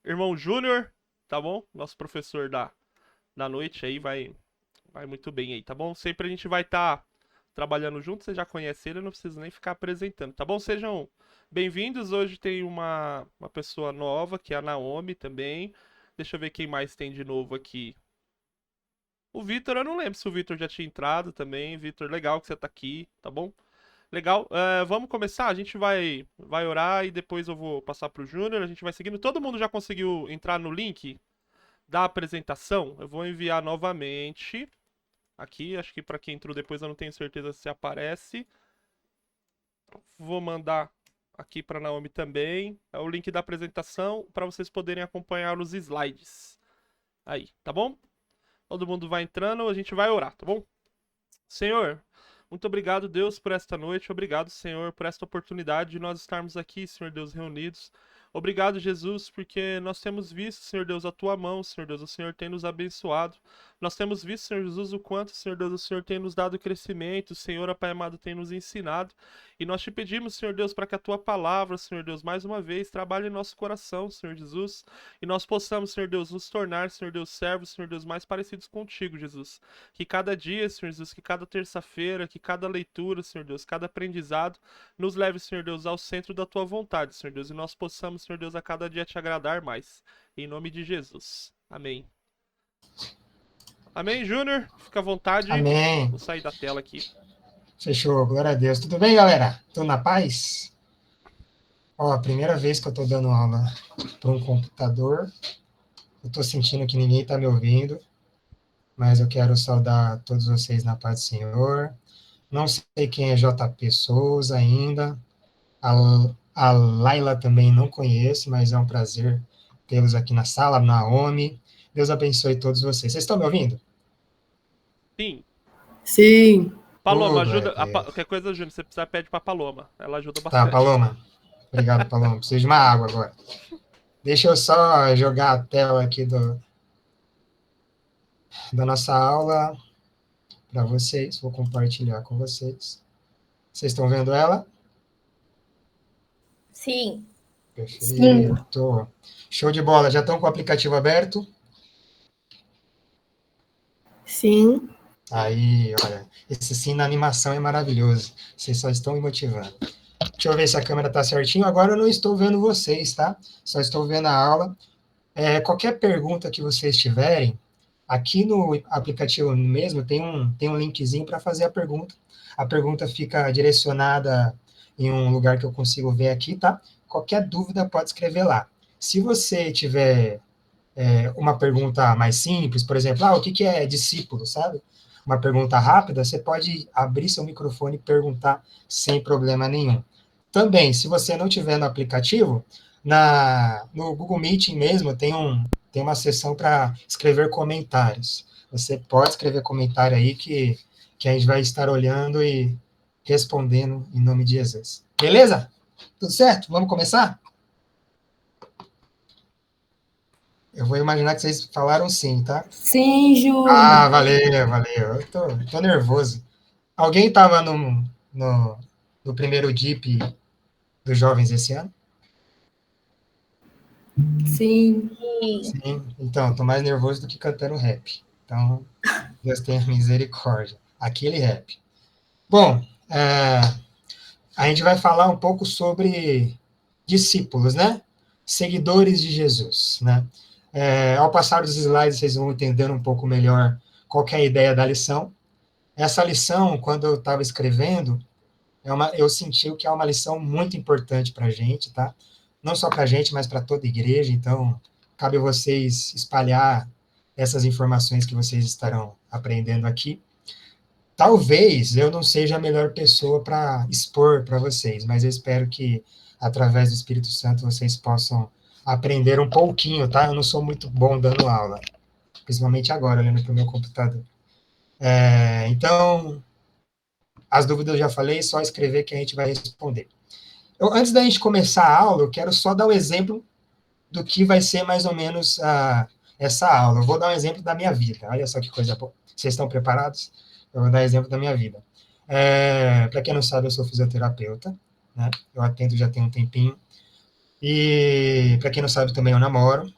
irmão Júnior, tá bom? Nosso professor da noite aí vai muito bem aí, tá bom? Sempre a gente vai estar trabalhando junto, você já conhece ele, eu não preciso nem ficar apresentando, tá bom? Sejam bem-vindos. Hoje tem uma pessoa nova, que é a Naomi também. Deixa eu ver quem mais tem de novo aqui. O Vitor, eu não lembro se o Vitor já tinha entrado também. Vitor, legal que você tá aqui, tá bom? Legal. Vamos começar? A gente vai orar e depois eu vou passar pro Júnior. A gente vai seguindo. Todo mundo já conseguiu entrar no link da apresentação? Eu vou enviar novamente. Aqui, acho que para quem entrou depois eu não tenho certeza se aparece. Vou mandar aqui para Naomi também. É o link da apresentação para vocês poderem acompanhar os slides. Aí, tá bom? Todo mundo vai entrando, a gente vai orar, tá bom? Senhor, muito obrigado, Deus, por esta noite. Obrigado, Senhor, por esta oportunidade de nós estarmos aqui, Senhor Deus, reunidos. Obrigado, Jesus, porque nós temos visto, Senhor Deus, a tua mão, Senhor Deus, o Senhor tem nos abençoado. Nós temos visto, Senhor Jesus, o quanto, Senhor Deus, o Senhor tem nos dado crescimento, o Senhor, Pai amado, tem nos ensinado. E nós te pedimos, Senhor Deus, para que a tua palavra, Senhor Deus, mais uma vez, trabalhe em nosso coração, Senhor Jesus, e nós possamos, Senhor Deus, nos tornar, Senhor Deus, servos, Senhor Deus, mais parecidos contigo, Jesus. Que cada dia, Senhor Jesus, que cada terça-feira, que cada leitura, Senhor Deus, cada aprendizado, nos leve, Senhor Deus, ao centro da tua vontade, Senhor Deus, e nós possamos, Senhor Deus, a cada dia te agradar mais. Em nome de Jesus. Amém. Amém, Júnior? Fica à vontade. Amém. Vou sair da tela aqui. Fechou, glória a Deus. Tudo bem, galera? Tô na paz? Ó, a primeira vez que eu tô dando aula para um computador, eu tô sentindo que ninguém tá me ouvindo, mas eu quero saudar todos vocês na paz do Senhor. Não sei quem é JP Souza ainda, a, a Laila também não conheço, mas é um prazer tê-los aqui na sala, Naomi. Deus abençoe todos vocês. Vocês estão me ouvindo? Sim. Sim. Paloma, Glória ajuda. a Deus. Qualquer coisa, Júnior, você precisa pede pra Paloma. Ela ajuda Tá, bastante. Paloma. Obrigado, Paloma. Preciso de uma água agora. Deixa eu só jogar a tela aqui da nossa aula para vocês. Vou compartilhar com vocês. Vocês estão vendo ela? Sim. Sim. Perfeito. Show de bola. Já estão com o aplicativo aberto? Sim. Aí, olha, esse sim na animação é maravilhoso. Vocês só estão me motivando. Deixa eu ver se a câmera está certinho. Agora eu não estou vendo vocês, tá? Só estou vendo a aula. Qualquer pergunta que vocês tiverem, aqui no aplicativo mesmo tem um linkzinho para fazer a pergunta. A pergunta fica direcionada em um lugar que eu consigo ver aqui, tá? Qualquer dúvida pode escrever lá. Se você tiver uma pergunta mais simples, por exemplo, o que é discípulo, sabe? Uma pergunta rápida, você pode abrir seu microfone e perguntar sem problema nenhum. Também, se você não tiver no aplicativo, no Google Meeting mesmo tem uma seção para escrever comentários. Você pode escrever comentário aí que a gente vai estar olhando e respondendo em nome de Jesus. Beleza? Tudo certo? Vamos começar? Eu vou imaginar que vocês falaram sim, tá? Sim, Júnior. Ah, valeu, valeu. Eu tô nervoso. Alguém estava no primeiro DIP dos jovens esse ano? Sim. Sim. Sim. Então, tô mais nervoso do que cantando rap. Então, Deus tenha misericórdia. Aquele rap. Bom, a gente vai falar um pouco sobre discípulos, né? Seguidores de Jesus, né? Ao passar dos slides, vocês vão entendendo um pouco melhor qual que é a ideia da lição. Essa lição, quando eu estava escrevendo, eu senti que é uma lição muito importante para a gente, tá? Não só para a gente, mas para toda a igreja. Então, cabe a vocês espalhar essas informações que vocês estarão aprendendo aqui. Talvez eu não seja a melhor pessoa para expor para vocês, mas eu espero que, através do Espírito Santo, vocês possam aprender um pouquinho, tá? Eu não sou muito bom dando aula, principalmente agora, olhando para o meu computador. Então, as dúvidas eu já falei, só escrever que a gente vai responder. Antes da gente começar a aula, eu quero só dar um exemplo do que vai ser mais ou menos essa aula. Eu vou dar um exemplo da minha vida. Olha só que coisa boa. Vocês estão preparados? Eu vou dar exemplo da minha vida. Para quem não sabe, eu sou fisioterapeuta, né? Eu atendo já tem um tempinho. E, para quem não sabe, também eu namoro.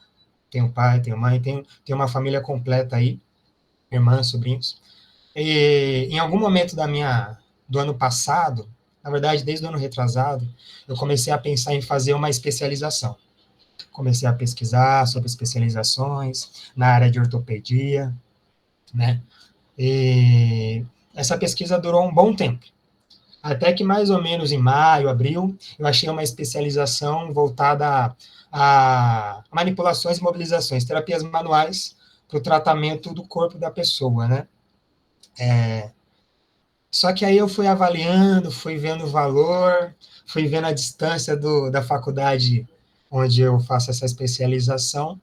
Tenho pai, tenho mãe, tenho uma família completa aí, irmãs, sobrinhos. E em algum momento do ano passado, na verdade, desde o ano retrasado, eu comecei a pensar em fazer uma especialização. Comecei a pesquisar sobre especializações na área de ortopedia, né? E essa pesquisa durou um bom tempo. Até que mais ou menos em maio, abril, eu achei uma especialização voltada a manipulações e mobilizações, terapias manuais para o tratamento do corpo da pessoa, né? Só que aí eu fui avaliando, fui vendo o valor, fui vendo a distância da faculdade onde eu faço essa especialização,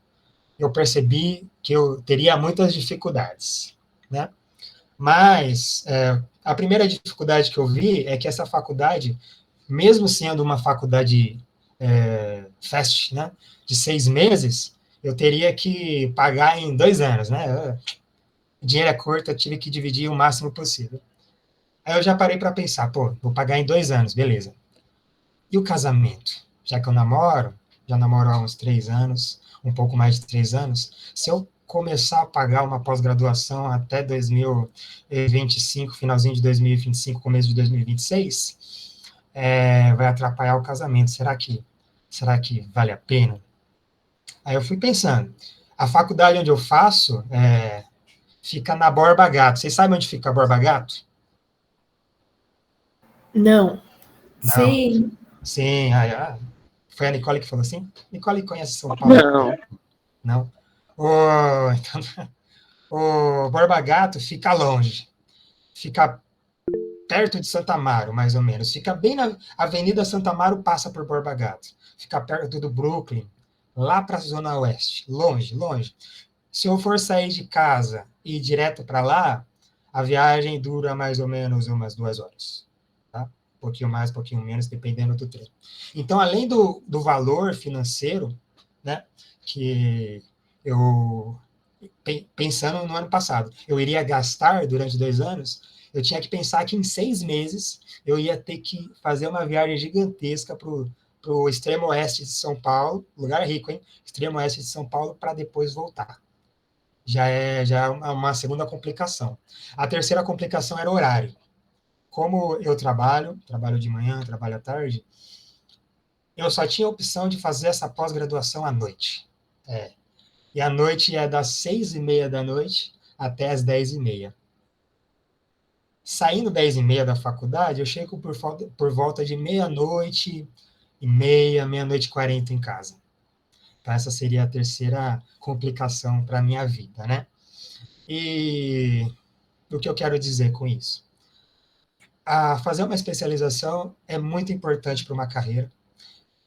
eu percebi que eu teria muitas dificuldades, né? Mas a primeira dificuldade que eu vi é que essa faculdade, mesmo sendo uma faculdade fast, né, de 6 meses, eu teria que pagar em 2 anos, né? O dinheiro é curto, eu tive que dividir o máximo possível. Aí eu já parei para pensar, pô, vou pagar em 2 anos, beleza. E o casamento? Já que eu namoro, já namoro há uns 3 anos, um pouco mais de 3 anos, se eu começar a pagar uma pós-graduação até 2025, finalzinho de 2025, começo de 2026, vai atrapalhar o casamento. Será que vale a pena? Aí eu fui pensando. A faculdade onde eu faço fica na Borba Gato. Vocês sabem onde fica a Borba Gato? Não. Não. Sim. Sim, foi a Nicole que falou assim? Nicole conhece São Paulo? Não. Não. Então, o Borba Gato fica longe. Fica perto de Santa Amaro, mais ou menos. Fica bem na Avenida Santa Amaro, passa por Borba Gato. Fica perto do Brooklyn, lá para a Zona Oeste. Longe, longe. Se eu for sair de casa e ir direto para lá, a viagem dura mais ou menos umas 2 horas. Tá? Um pouquinho mais, um pouquinho menos, dependendo do trem. Então, além do valor financeiro, né, que eu, pensando no ano passado, eu iria gastar durante 2 anos, eu tinha que pensar que em 6 meses eu ia ter que fazer uma viagem gigantesca para o extremo oeste de São Paulo, lugar rico, hein? Extremo oeste de São Paulo, para depois voltar. Já é uma segunda complicação. A terceira complicação era o horário. Como eu trabalho de manhã, trabalho à tarde, eu só tinha a opção de fazer essa pós-graduação à noite. E a noite é das 6h30 da noite até as 10h30. Saindo 10h30 da faculdade, eu chego por volta de meia-noite e meia, meia-noite e 40 em casa. Então, essa seria a terceira complicação para a minha vida, né? E o que eu quero dizer com isso? Fazer uma especialização é muito importante para uma carreira,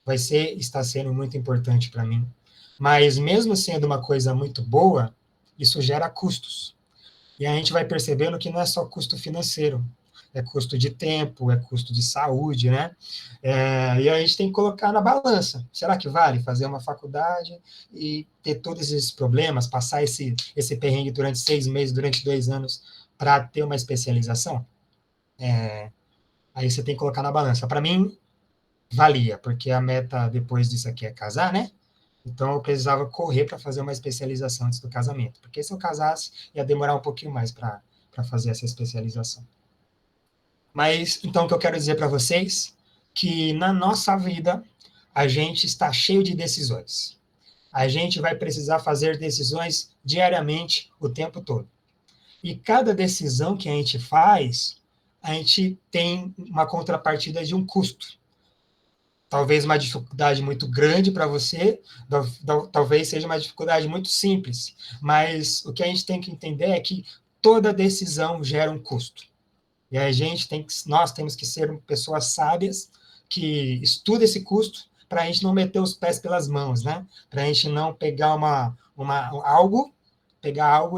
está sendo muito importante para mim, mas mesmo sendo uma coisa muito boa, isso gera custos. E a gente vai percebendo que não é só custo financeiro, é custo de tempo, é custo de saúde, né? E a gente tem que colocar na balança. Será que vale fazer uma faculdade e ter todos esses problemas, passar esse perrengue durante 6 meses, durante 2 anos, para ter uma especialização? Aí você tem que colocar na balança. Para mim, valia, porque a meta depois disso aqui é casar, né? Então eu precisava correr para fazer uma especialização antes do casamento, porque se eu casasse ia demorar um pouquinho mais para fazer essa especialização. Mas então o que eu quero dizer para vocês que na nossa vida a gente está cheio de decisões. A gente vai precisar fazer decisões diariamente, o tempo todo. E cada decisão que a gente faz, a gente tem uma contrapartida de um custo. Talvez uma dificuldade muito grande para você, talvez seja uma dificuldade muito simples, mas o que a gente tem que entender é que toda decisão gera um custo. E nós temos que ser pessoas sábias que estudam esse custo para a gente não meter os pés pelas mãos, né? Para a gente não pegar algo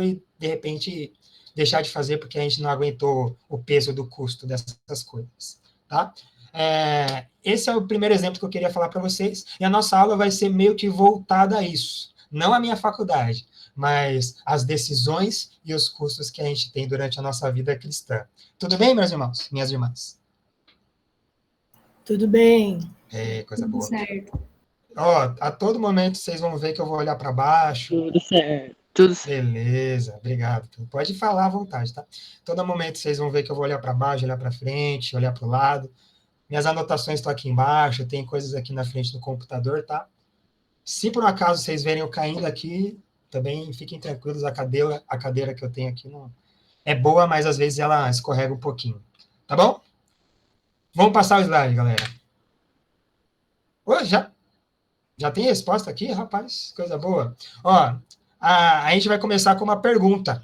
e de repente deixar de fazer porque a gente não aguentou o peso do custo dessas coisas, tá? Esse é o primeiro exemplo que eu queria falar para vocês, e a nossa aula vai ser meio que voltada a isso, não a minha faculdade, mas as decisões e os custos que a gente tem durante a nossa vida cristã. Tudo bem, meus irmãos, minhas irmãs? Tudo bem. Coisa Tudo boa. certo. Ó, a todo momento vocês vão ver que eu vou olhar para baixo. Tudo certo. Tudo certo. Beleza, obrigado. Pode falar à vontade, tá? Todo momento vocês vão ver que eu vou olhar para baixo, olhar para frente, olhar para o lado. Minhas anotações estão aqui embaixo, tem coisas aqui na frente do computador, tá? Se por um acaso vocês verem eu caindo aqui, também fiquem tranquilos, a cadeira que eu tenho aqui não é boa, mas às vezes ela escorrega um pouquinho. Tá bom? Vamos passar o slide, galera. Ô, já tem resposta aqui, rapaz? Coisa boa. Ó, a gente vai começar com uma pergunta.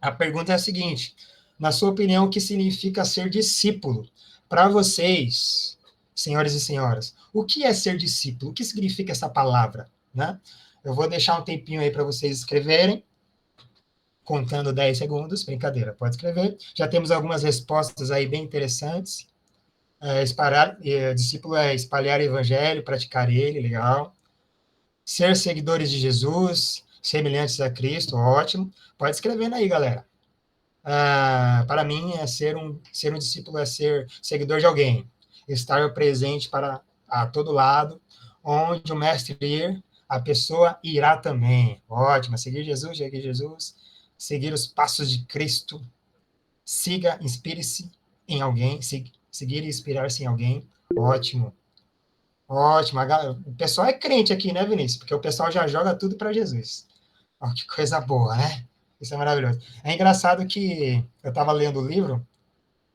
A pergunta é a seguinte: na sua opinião, o que significa ser discípulo? Para vocês, senhores e senhoras, o que é ser discípulo? O que significa essa palavra? Né? Eu vou deixar um tempinho aí para vocês escreverem, contando 10 segundos. Brincadeira, pode escrever. Já temos algumas respostas aí bem interessantes. Discípulo é espalhar o evangelho, praticar ele, legal. Ser seguidores de Jesus, semelhantes a Cristo, ótimo. Pode escrevendo aí, galera. Para mim, ser um discípulo é ser seguidor de alguém, estar presente a todo lado, onde o mestre ir, a pessoa irá também. Ótimo, seguir Jesus, seguir os passos de Cristo, siga, inspire-se em alguém, seguir e inspirar-se em alguém. Ótimo. Ótimo. O pessoal é crente aqui, né, Vinícius? Porque o pessoal já joga tudo para Jesus. Ó, que coisa boa, né? Isso é maravilhoso. É engraçado que eu estava lendo o livro,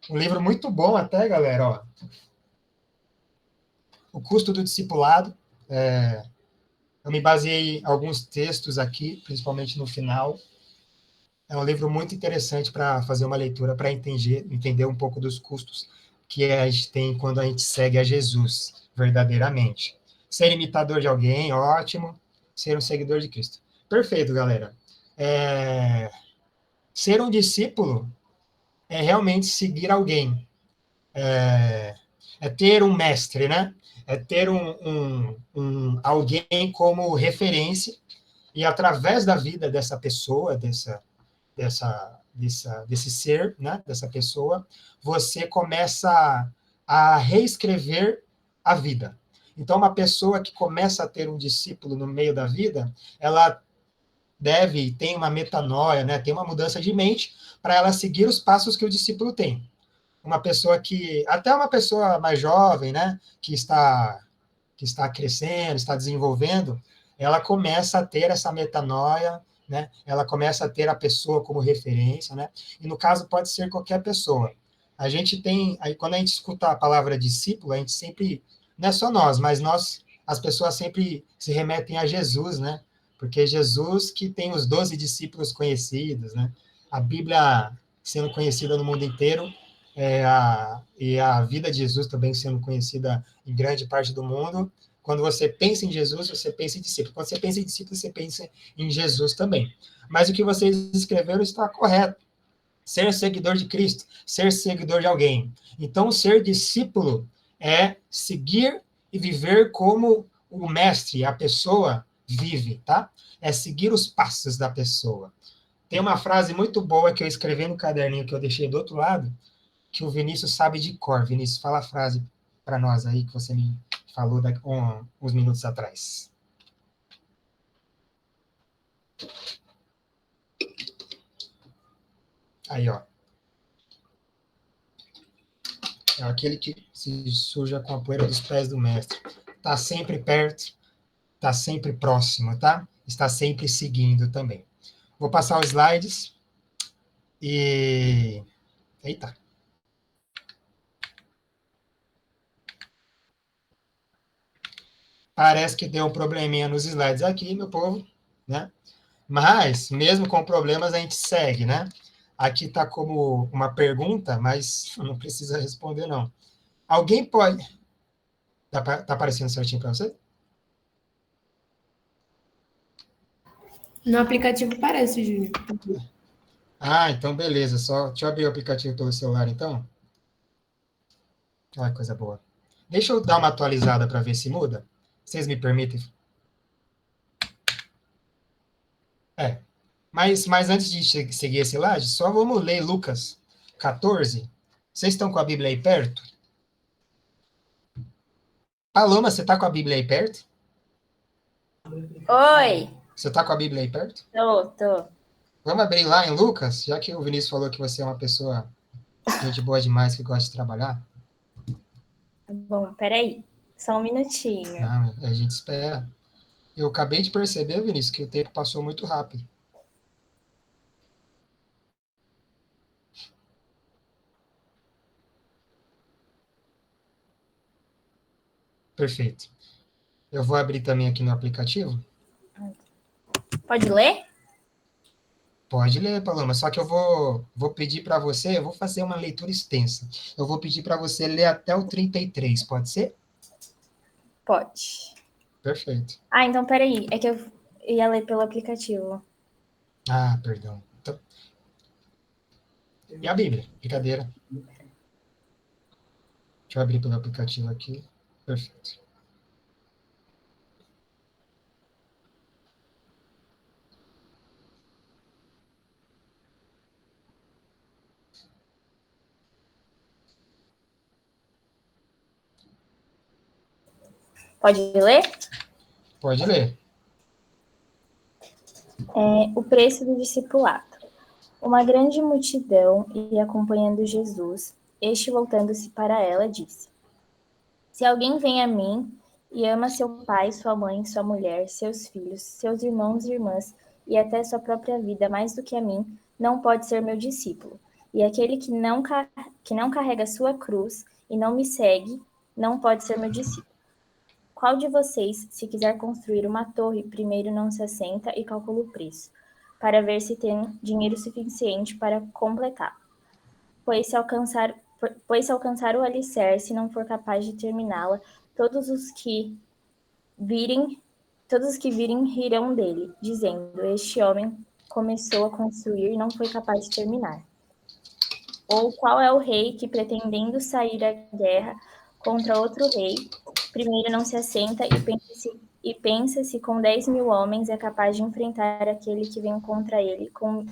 um livro muito bom até, galera, ó. O Custo do Discipulado. Eu me baseei em alguns textos aqui, principalmente no final. É um livro muito interessante para fazer uma leitura, para entender um pouco dos custos que a gente tem quando a gente segue a Jesus, verdadeiramente. Ser imitador de alguém, ótimo. Ser um seguidor de Cristo. Perfeito, galera. Ser um discípulo é realmente seguir alguém. É ter um mestre, né? É ter alguém como referência e através da vida dessa pessoa, desse ser, né? Dessa pessoa, você começa a reescrever a vida. Então, uma pessoa que começa a ter um discípulo no meio da vida, ela tem uma metanoia, né? Tem uma mudança de mente para ela seguir os passos que o discípulo tem. Até uma pessoa mais jovem, né? Que está crescendo, está desenvolvendo, ela começa a ter essa metanoia, né? Ela começa a ter a pessoa como referência, né? E no caso pode ser qualquer pessoa. Aí quando a gente escuta a palavra discípulo, a gente sempre, não é só nós, mas as pessoas sempre se remetem a Jesus, né? Porque é Jesus que tem os 12 discípulos conhecidos, né? A Bíblia sendo conhecida no mundo inteiro, e a vida de Jesus também sendo conhecida em grande parte do mundo. Quando você pensa em Jesus, você pensa em discípulo. Quando você pensa em discípulo, você pensa em Jesus também. Mas o que vocês escreveram está correto. Ser seguidor de Cristo, ser seguidor de alguém. Então, ser discípulo é seguir e viver como o mestre, a pessoa, vive, tá? É seguir os passos da pessoa. Tem uma frase muito boa que eu escrevi no caderninho que eu deixei do outro lado, que o Vinícius sabe de cor. Vinícius, fala a frase para nós aí que você me falou uns minutos atrás. Aí, ó. É aquele que se suja com a poeira dos pés do mestre. Está sempre perto, está sempre próximo, tá? Está sempre seguindo também. Vou passar os slides e... Eita. Parece que deu um probleminha nos slides aqui, meu povo, né? Mas, mesmo com problemas, a gente segue, né? Aqui está como uma pergunta, mas não precisa responder, não. Alguém pode... Tá aparecendo certinho para você? No aplicativo parece, Júnior. Então beleza. Deixa eu abrir o aplicativo pelo celular, então. Olha que coisa boa. Deixa eu dar uma atualizada para ver se muda. Vocês me permitem? Mas antes de seguir esse slide, só vamos ler Lucas 14. Vocês estão com a Bíblia aí perto? Paloma, você tá com a Bíblia aí perto? Oi, Você tá com a Bíblia aí perto? tô. Vamos abrir lá em Lucas, já que o Vinícius falou que você é uma pessoa gente boa demais que gosta de trabalhar. Tá bom, peraí. Só um minutinho. Não, a gente espera. Eu acabei de perceber, Vinícius, que o tempo passou muito rápido. Perfeito. Eu vou abrir também aqui no aplicativo. Pode ler? Pode ler, Paloma, só que eu vou pedir para você, eu vou fazer uma leitura extensa. Eu vou pedir para você ler até o 33, pode ser? Pode. Perfeito. Ah, então peraí. É que eu ia ler pelo aplicativo. Ah, perdão. Então, e a Bíblia? Brincadeira. Deixa eu abrir pelo aplicativo aqui. Perfeito. Pode ler? Pode ler. O preço do discipulado. Uma grande multidão ia acompanhando Jesus. Este, voltando-se para ela, disse: Se alguém vem a mim e ama seu pai, sua mãe, sua mulher, seus filhos, seus irmãos e irmãs, e até sua própria vida mais do que a mim, não pode ser meu discípulo. E aquele que não carrega sua cruz e não me segue, não pode ser meu discípulo. Qual de vocês, se quiser construir uma torre, primeiro não se assenta e calcula o preço, para ver se tem dinheiro suficiente para completar? Pois se alcançar o alicerce e não for capaz de terminá-la, todos os que virem rirão dele, dizendo: Este homem começou a construir e não foi capaz de terminar. Ou qual é o rei que, pretendendo sair à guerra contra outro rei, primeiro não se assenta e pensa se com 10.000 homens é capaz de enfrentar aquele que vem contra ele com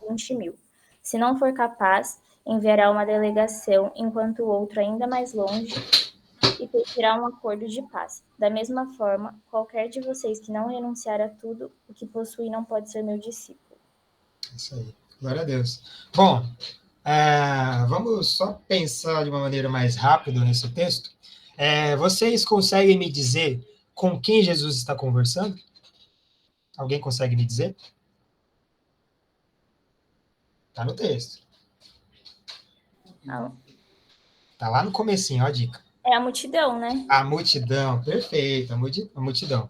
20.000. Se não for capaz, enviará uma delegação, enquanto o outro, ainda mais longe, e pedirá um acordo de paz. Da mesma forma, qualquer de vocês que não renunciar a tudo o que possui não pode ser meu discípulo. Isso aí. Glória a Deus. Bom, vamos só pensar de uma maneira mais rápida nesse texto. Vocês conseguem me dizer com quem Jesus está conversando? Alguém consegue me dizer? Está no texto. Está lá no comecinho, ó a dica. É a multidão, né? A multidão, perfeito, a multidão.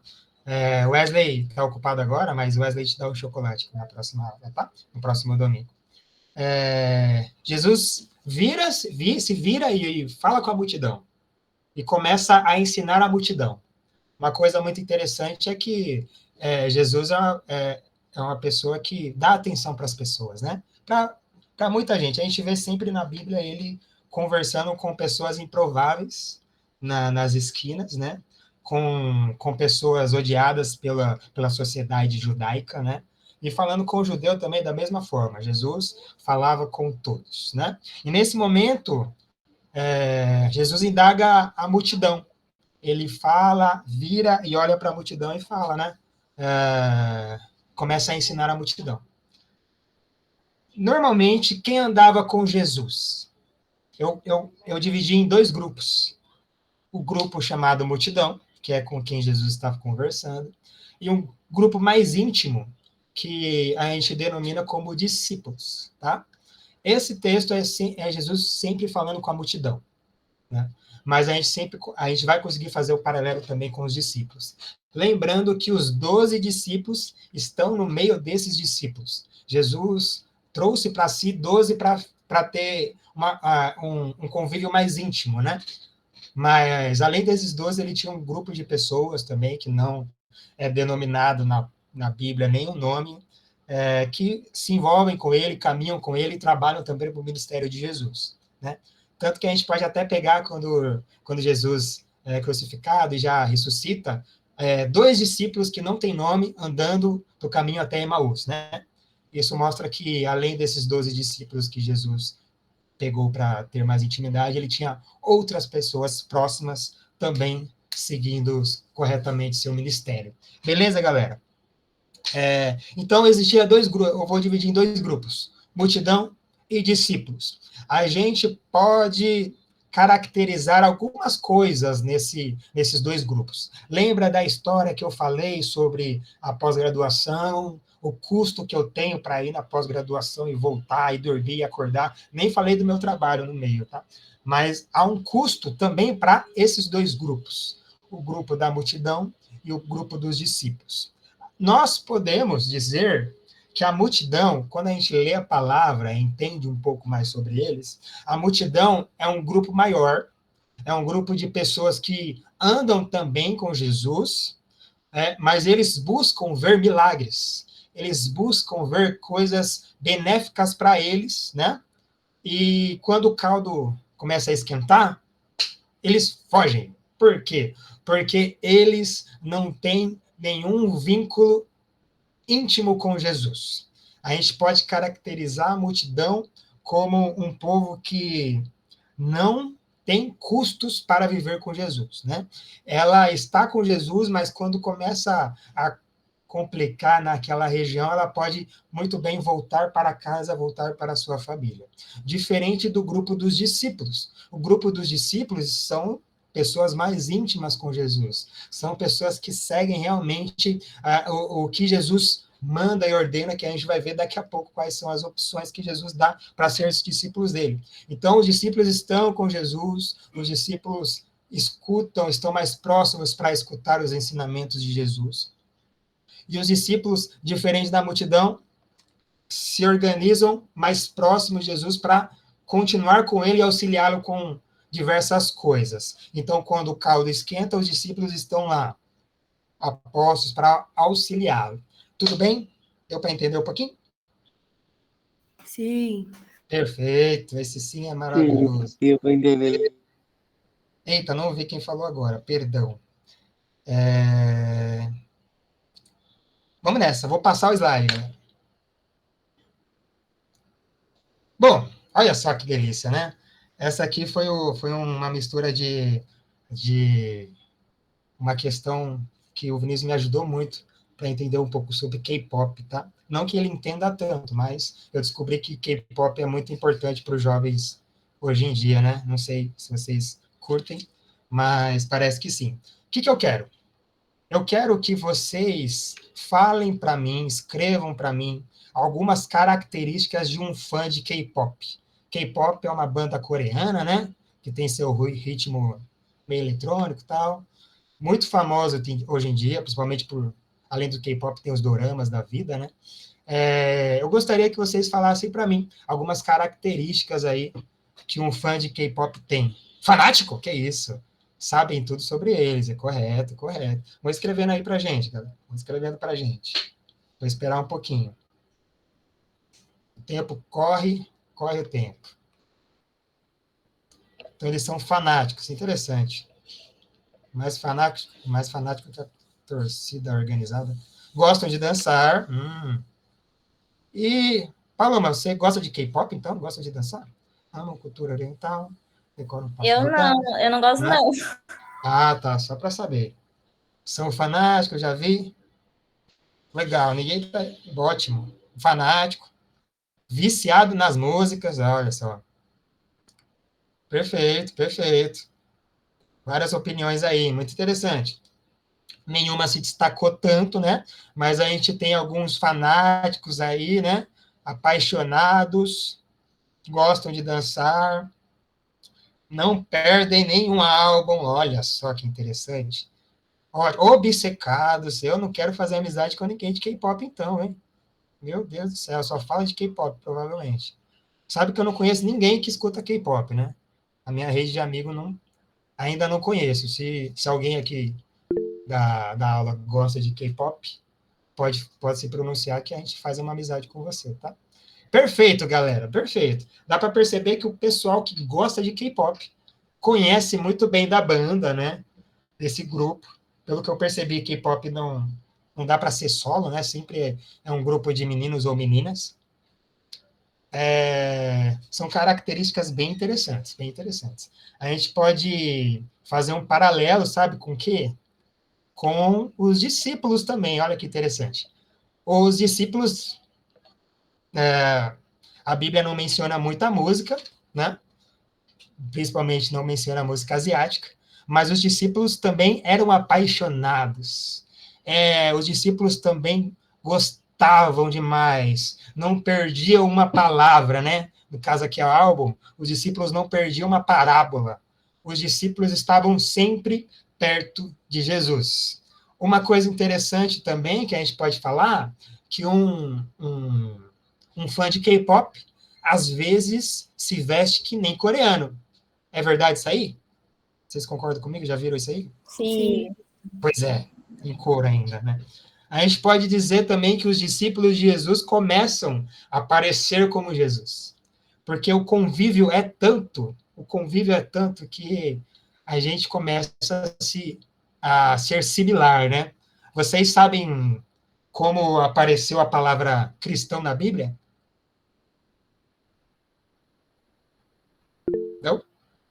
Wesley está ocupado agora, mas Wesley te dá o chocolate na próxima aula, tá? No próximo domingo. Jesus se vira e fala com a multidão. E começa a ensinar a multidão. Uma coisa muito interessante é que Jesus é uma pessoa que dá atenção para as pessoas, né? Para muita gente. A gente vê sempre na Bíblia ele conversando com pessoas improváveis nas esquinas, né? Com pessoas odiadas pela sociedade judaica, né? E falando com o judeu também da mesma forma. Jesus falava com todos, né? E nesse momento, Jesus indaga a multidão. Ele fala, vira e olha para a multidão e fala, né? Começa a ensinar a multidão. Normalmente, quem andava com Jesus? Eu dividi em dois grupos. O grupo chamado multidão, que é com quem Jesus estava conversando, e um grupo mais íntimo, que a gente denomina como discípulos, tá? Esse texto é Jesus sempre falando com a multidão, né? Mas a gente vai conseguir fazer o paralelo também com os discípulos. Lembrando que os 12 discípulos estão no meio desses discípulos. Jesus trouxe para si 12 para ter um convívio mais íntimo, né? Mas, além desses 12, ele tinha um grupo de pessoas também, que não é denominado na Bíblia nenhum nome, que se envolvem com ele, caminham com ele e trabalham também para o ministério de Jesus, né? Tanto que a gente pode até pegar quando Jesus é crucificado e já ressuscita, dois discípulos que não têm nome andando do caminho até Emaús, né? Isso mostra que, além desses 12 discípulos que Jesus pegou para ter mais intimidade, ele tinha outras pessoas próximas também seguindo corretamente seu ministério. Beleza, galera? Então, existia dois grupos, eu vou dividir em dois grupos, multidão e discípulos. A gente pode caracterizar algumas coisas nesses dois grupos. Lembra da história que eu falei sobre a pós-graduação, o custo que eu tenho para ir na pós-graduação e voltar, e dormir e acordar? Nem falei do meu trabalho no meio, tá? Mas há um custo também para esses dois grupos, o grupo da multidão e o grupo dos discípulos. Nós podemos dizer que a multidão, quando a gente lê a palavra e entende um pouco mais sobre eles, a multidão é um grupo maior, é um grupo de pessoas que andam também com Jesus, mas eles buscam ver milagres, eles buscam ver coisas benéficas para eles, né? E quando o caldo começa a esquentar, eles fogem. Por quê? Porque eles não têm nenhum vínculo íntimo com Jesus. A gente pode caracterizar a multidão como um povo que não tem custos para viver com Jesus, né? Ela está com Jesus, mas quando começa a complicar naquela região, ela pode muito bem voltar para casa, voltar para a sua família. Diferente do grupo dos discípulos. O grupo dos discípulos são pessoas mais íntimas com Jesus. São pessoas que seguem realmente o que Jesus manda e ordena, que a gente vai ver daqui a pouco quais são as opções que Jesus dá para ser os discípulos dele. Então, os discípulos estão com Jesus, os discípulos escutam, estão mais próximos para escutar os ensinamentos de Jesus. E os discípulos, diferente da multidão, se organizam mais próximos de Jesus para continuar com ele e auxiliá-lo com diversas coisas. Então, quando o caldo esquenta, os discípulos estão lá, apostos para auxiliá-lo. Tudo bem? Deu para entender um pouquinho? Sim. Perfeito, esse sim é Sim, maravilhoso. deu para entender. Eita, não ouvi quem falou agora, perdão. Vamos nessa, vou passar o slide, né? Bom, olha só que delícia, né? Essa aqui foi uma mistura de uma questão que o Vinícius me ajudou muito para entender um pouco sobre K-pop, tá? Não que ele entenda tanto, mas eu descobri que K-pop é muito importante para os jovens hoje em dia, né? Não sei se vocês curtem, mas parece que sim. O que eu quero? Eu quero que vocês falem para mim, escrevam para mim algumas características de um fã de K-pop. K-pop é uma banda coreana, né? Que tem seu ritmo meio eletrônico e tal. Muito famosa hoje em dia, principalmente por, além do K-pop, tem os doramas da vida, né? Eu gostaria que vocês falassem para mim algumas características aí que um fã de K-pop tem. Fanático? Que isso? Sabem tudo sobre eles, é correto, correto. Vou escrevendo aí pra gente, galera. Vou escrevendo pra gente. Vou esperar um pouquinho. O tempo corre, corre o tempo. Então, eles são fanáticos, interessante. Mais fanático que a torcida organizada. Gostam de dançar. E, Paloma, você gosta de K-pop, então? Gosta de dançar? Amam cultura oriental, decora um passo Eu não gosto, não. Ah, tá, só para saber. São fanáticos, já vi. Legal, ninguém tá... Ótimo. Fanático. Viciado nas músicas, olha só. Perfeito, perfeito. Várias opiniões aí, muito interessante. Nenhuma se destacou tanto, né? Mas a gente tem alguns fanáticos aí, né? Apaixonados, gostam de dançar, não perdem nenhum álbum, olha só que interessante. Olha, obcecados, eu não quero fazer amizade com ninguém de K-pop então, hein? Meu Deus do céu, só fala de K-pop, provavelmente. Sabe que eu não conheço ninguém que escuta K-pop, né? A minha rede de amigos ainda não conheço. Se alguém aqui da aula gosta de K-pop, pode se pronunciar que a gente faz uma amizade com você, tá? Perfeito, galera, perfeito. Dá para perceber que o pessoal que gosta de K-pop conhece muito bem da banda, né? Desse grupo. Pelo que eu percebi, K-pop não dá para ser solo, né? Sempre é um grupo de meninos ou meninas. são características bem interessantes, bem interessantes. A gente pode fazer um paralelo, sabe, com o quê? Com os discípulos também, olha que interessante. Os discípulos, a Bíblia não menciona muita música, né? Principalmente não menciona música asiática, mas os discípulos também eram apaixonados. Os discípulos também gostavam demais, não perdiam uma palavra, né? No caso aqui é o álbum, os discípulos não perdiam uma parábola. Os discípulos estavam sempre perto de Jesus. Uma coisa interessante também que a gente pode falar, que um fã de K-pop, às vezes, se veste que nem coreano. É verdade isso aí? Vocês concordam comigo? Já viram isso aí? Sim. Pois é, em cor ainda, né? A gente pode dizer também que os discípulos de Jesus começam a parecer como Jesus. Porque o convívio é tanto que a gente começa a ser similar, né? Vocês sabem como apareceu a palavra cristão na Bíblia? Não?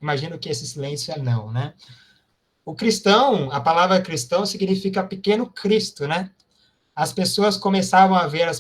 Imagino que esse silêncio é não, né? O cristão, a palavra cristão significa pequeno Cristo, né? As pessoas começavam a ver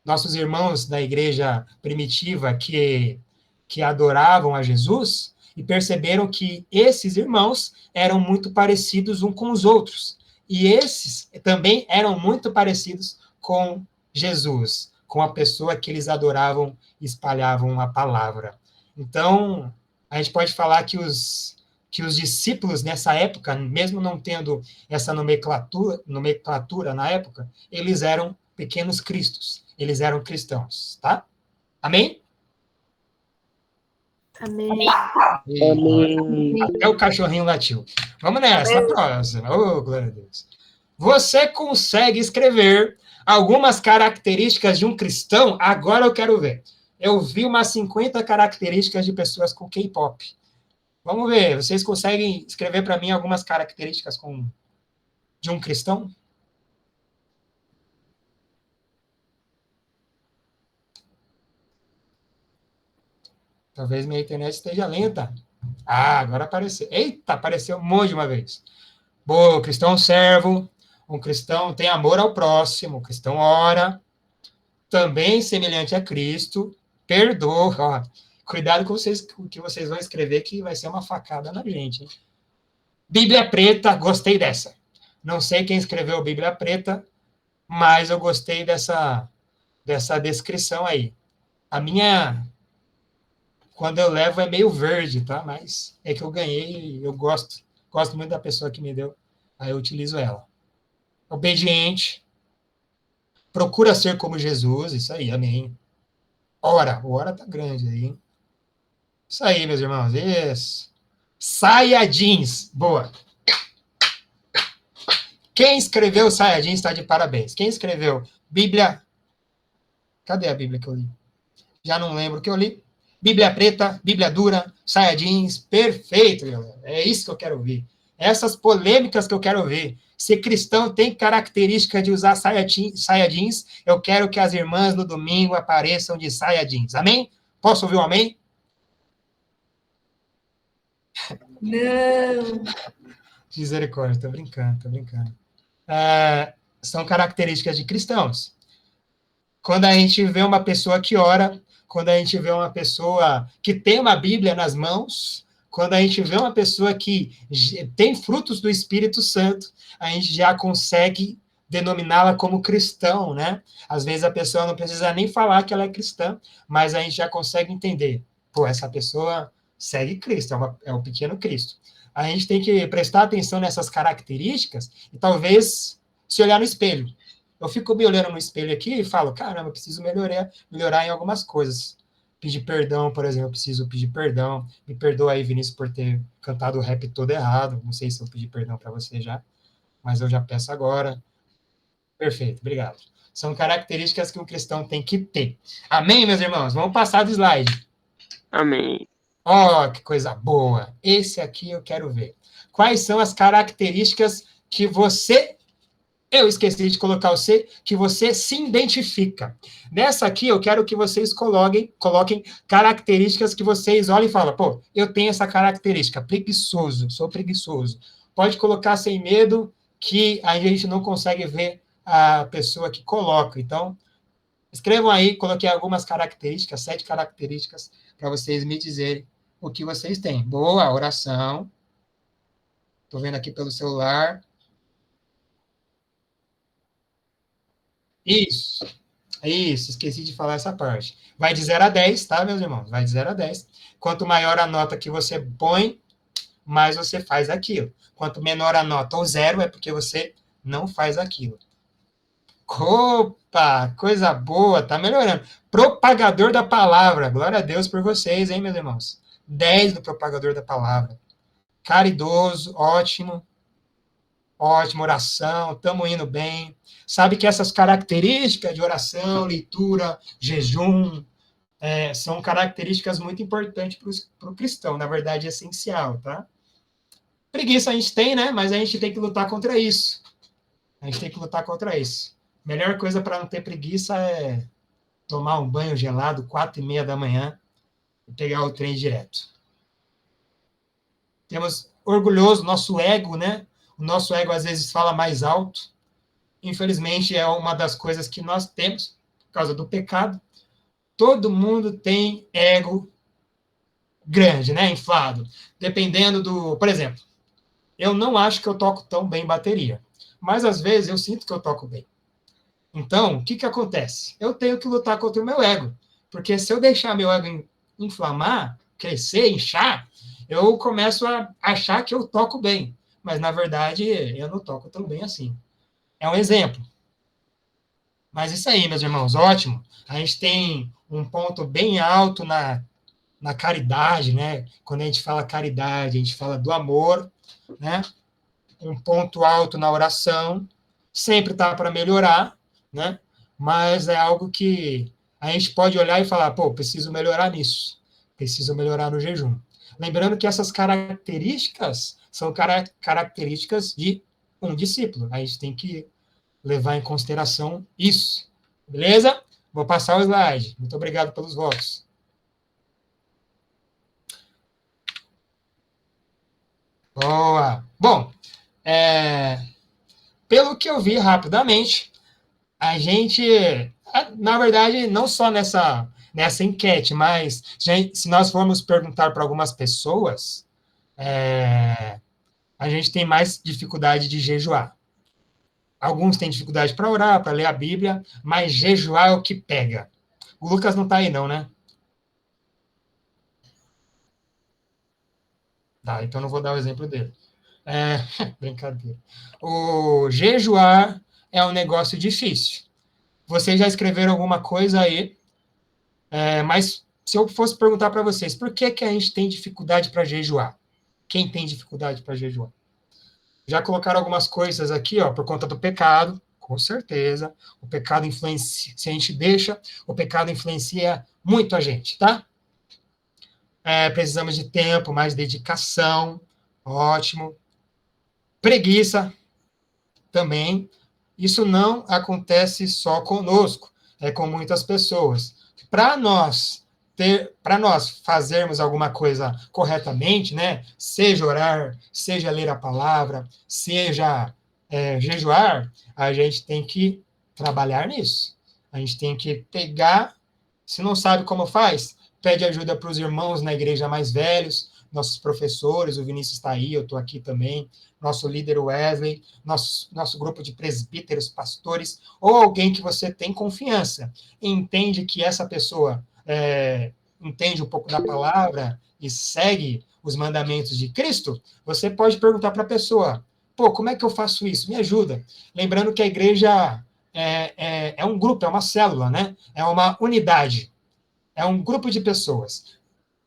nossos irmãos da igreja primitiva que adoravam a Jesus e perceberam que esses irmãos eram muito parecidos uns com os outros. E esses também eram muito parecidos com Jesus, com a pessoa que eles adoravam e espalhavam a palavra. Então, a gente pode falar que os discípulos nessa época, mesmo não tendo essa nomenclatura na época, eles eram pequenos cristos, eles eram cristãos, tá? Amém? Amém. Amém. Até o cachorrinho latiu. Vamos nessa, a próxima. Oh, glória a Deus. Você consegue escrever algumas características de um cristão? Agora eu quero ver. Eu vi umas 50 características de pessoas com K-pop. Vamos ver, vocês conseguem escrever para mim algumas características de um cristão? Talvez minha internet esteja lenta. Ah, agora apareceu. Eita, apareceu um monte de uma vez. Boa, o cristão servo, um cristão tem amor ao próximo, o cristão ora, também semelhante a Cristo, perdoa. Ó, cuidado com o que vocês vão escrever, que vai ser uma facada na gente. Hein? Bíblia preta, gostei dessa. Não sei quem escreveu Bíblia preta, mas eu gostei dessa descrição aí. A minha, quando eu levo, é meio verde, tá? Mas é que eu ganhei e eu gosto muito da pessoa que me deu, aí eu utilizo ela. Obediente, procura ser como Jesus, isso aí, amém. Ora, o ora tá grande aí, hein? Isso aí, meus irmãos, isso. Saia jeans, boa. Quem escreveu Saia jeans está de parabéns. Quem escreveu Bíblia... Cadê a Bíblia que eu li? Já não lembro o que eu li. Bíblia preta, Bíblia dura, Saia jeans, perfeito, galera. É isso que eu quero ouvir. Essas polêmicas que eu quero ver. Se cristão tem característica de usar saia jeans, eu quero que as irmãs no domingo apareçam de saia jeans. Amém? Posso ouvir um amém? Não. Misericórdia, estou brincando. São características de cristãos. Quando a gente vê uma pessoa que ora, quando a gente vê uma pessoa que tem uma Bíblia nas mãos, quando a gente vê uma pessoa que tem frutos do Espírito Santo, a gente já consegue denominá-la como cristão, né? Às vezes a pessoa não precisa nem falar que ela é cristã, mas a gente já consegue entender. Pô, essa pessoa segue Cristo, é um pequeno Cristo. A gente tem que prestar atenção nessas características e talvez se olhar no espelho. Eu fico me olhando no espelho aqui e falo, caramba, eu preciso melhorar em algumas coisas. Pedir perdão, por exemplo, eu preciso pedir perdão. Me perdoa aí, Vinícius, por ter cantado o rap todo errado. Não sei se eu pedi perdão para você já, mas eu já peço agora. Perfeito, obrigado. São características que um cristão tem que ter. Amém, meus irmãos? Vamos passar do slide. Amém. Ó, que coisa boa. Esse aqui eu quero ver. Quais são as características que você Eu esqueci de colocar o C, que você se identifica. Nessa aqui, eu quero que vocês coloquem características que vocês olhem e falam, pô, eu tenho essa característica, preguiçoso, sou preguiçoso. Pode colocar sem medo, que a gente não consegue ver a pessoa que coloca. Então, escrevam aí, coloquei algumas características, 7 características, para vocês me dizerem o que vocês têm. Boa, oração. Estou vendo aqui pelo celular. Isso, esqueci de falar essa parte. Vai de 0 a 10, tá, meus irmãos? Vai de 0 a 10. Quanto maior a nota que você põe, mais você faz aquilo. Quanto menor a nota ou 0, é porque você não faz aquilo. Opa, coisa boa, tá melhorando. Propagador da palavra, glória a Deus por vocês, hein, meus irmãos? 10 do propagador da palavra. Caridoso, ótimo. Ótimo, oração, estamos indo bem. Sabe que essas características de oração, leitura, jejum, são características muito importantes para o cristão, na verdade, é essencial, tá? Preguiça a gente tem, né? Mas a gente tem que lutar contra isso. A gente tem que lutar contra isso. Melhor coisa para não ter preguiça é tomar um banho gelado, 4h30 da manhã, e pegar o trem direto. Temos orgulhoso, nosso ego, né? O nosso ego às vezes fala mais alto. Infelizmente, é uma das coisas que nós temos por causa do pecado. Todo mundo tem ego grande, né? Inflado. Dependendo do... Por exemplo, eu não acho que eu toco tão bem bateria. Mas, às vezes, eu sinto que eu toco bem. Então, o que acontece? Eu tenho que lutar contra o meu ego. Porque se eu deixar meu ego inflamar, crescer, inchar, eu começo a achar que eu toco bem. Mas, na verdade, eu não toco tão bem assim. É um exemplo. Mas isso aí, meus irmãos, ótimo. A gente tem um ponto bem alto na caridade, né? Quando a gente fala caridade, a gente fala do amor, né? Um ponto alto na oração. Sempre tá para melhorar, né? Mas é algo que a gente pode olhar e falar, pô, preciso melhorar nisso. Preciso melhorar no jejum. Lembrando que essas características são características de um discípulo. A gente tem que levar em consideração isso. Beleza? Vou passar o slide. Muito obrigado pelos votos. Boa! Bom, pelo que eu vi rapidamente, a gente, na verdade, não só nessa enquete, mas se nós formos perguntar para algumas pessoas, a gente tem mais dificuldade de jejuar. Alguns têm dificuldade para orar, para ler a Bíblia, mas jejuar é o que pega. O Lucas não está aí não, né? Tá, então não vou dar o exemplo dele. Brincadeira. O jejuar é um negócio difícil. Vocês já escreveram alguma coisa aí, mas se eu fosse perguntar para vocês, por que a gente tem dificuldade para jejuar? Quem tem dificuldade para jejuar? Já colocaram algumas coisas aqui, ó, por conta do pecado, com certeza. O pecado influencia, se a gente deixa, o pecado influencia muito a gente, tá? Precisamos de tempo, mais dedicação, ótimo. Preguiça, também. Isso não acontece só conosco, é com muitas pessoas. Para nós fazermos alguma coisa corretamente, né? Seja orar, seja ler a palavra, seja jejuar, a gente tem que trabalhar nisso. A gente tem que pegar, se não sabe como faz, pede ajuda para os irmãos na igreja mais velhos, nossos professores, o Vinícius está aí, eu estou aqui também, nosso líder Wesley, nosso grupo de presbíteros, pastores, ou alguém que você tem confiança, e entende que essa pessoa entende um pouco da palavra e segue os mandamentos de Cristo, você pode perguntar para a pessoa, pô, como é que eu faço isso? Me ajuda. Lembrando que a igreja é um grupo, é uma célula, né? É uma unidade, é um grupo de pessoas.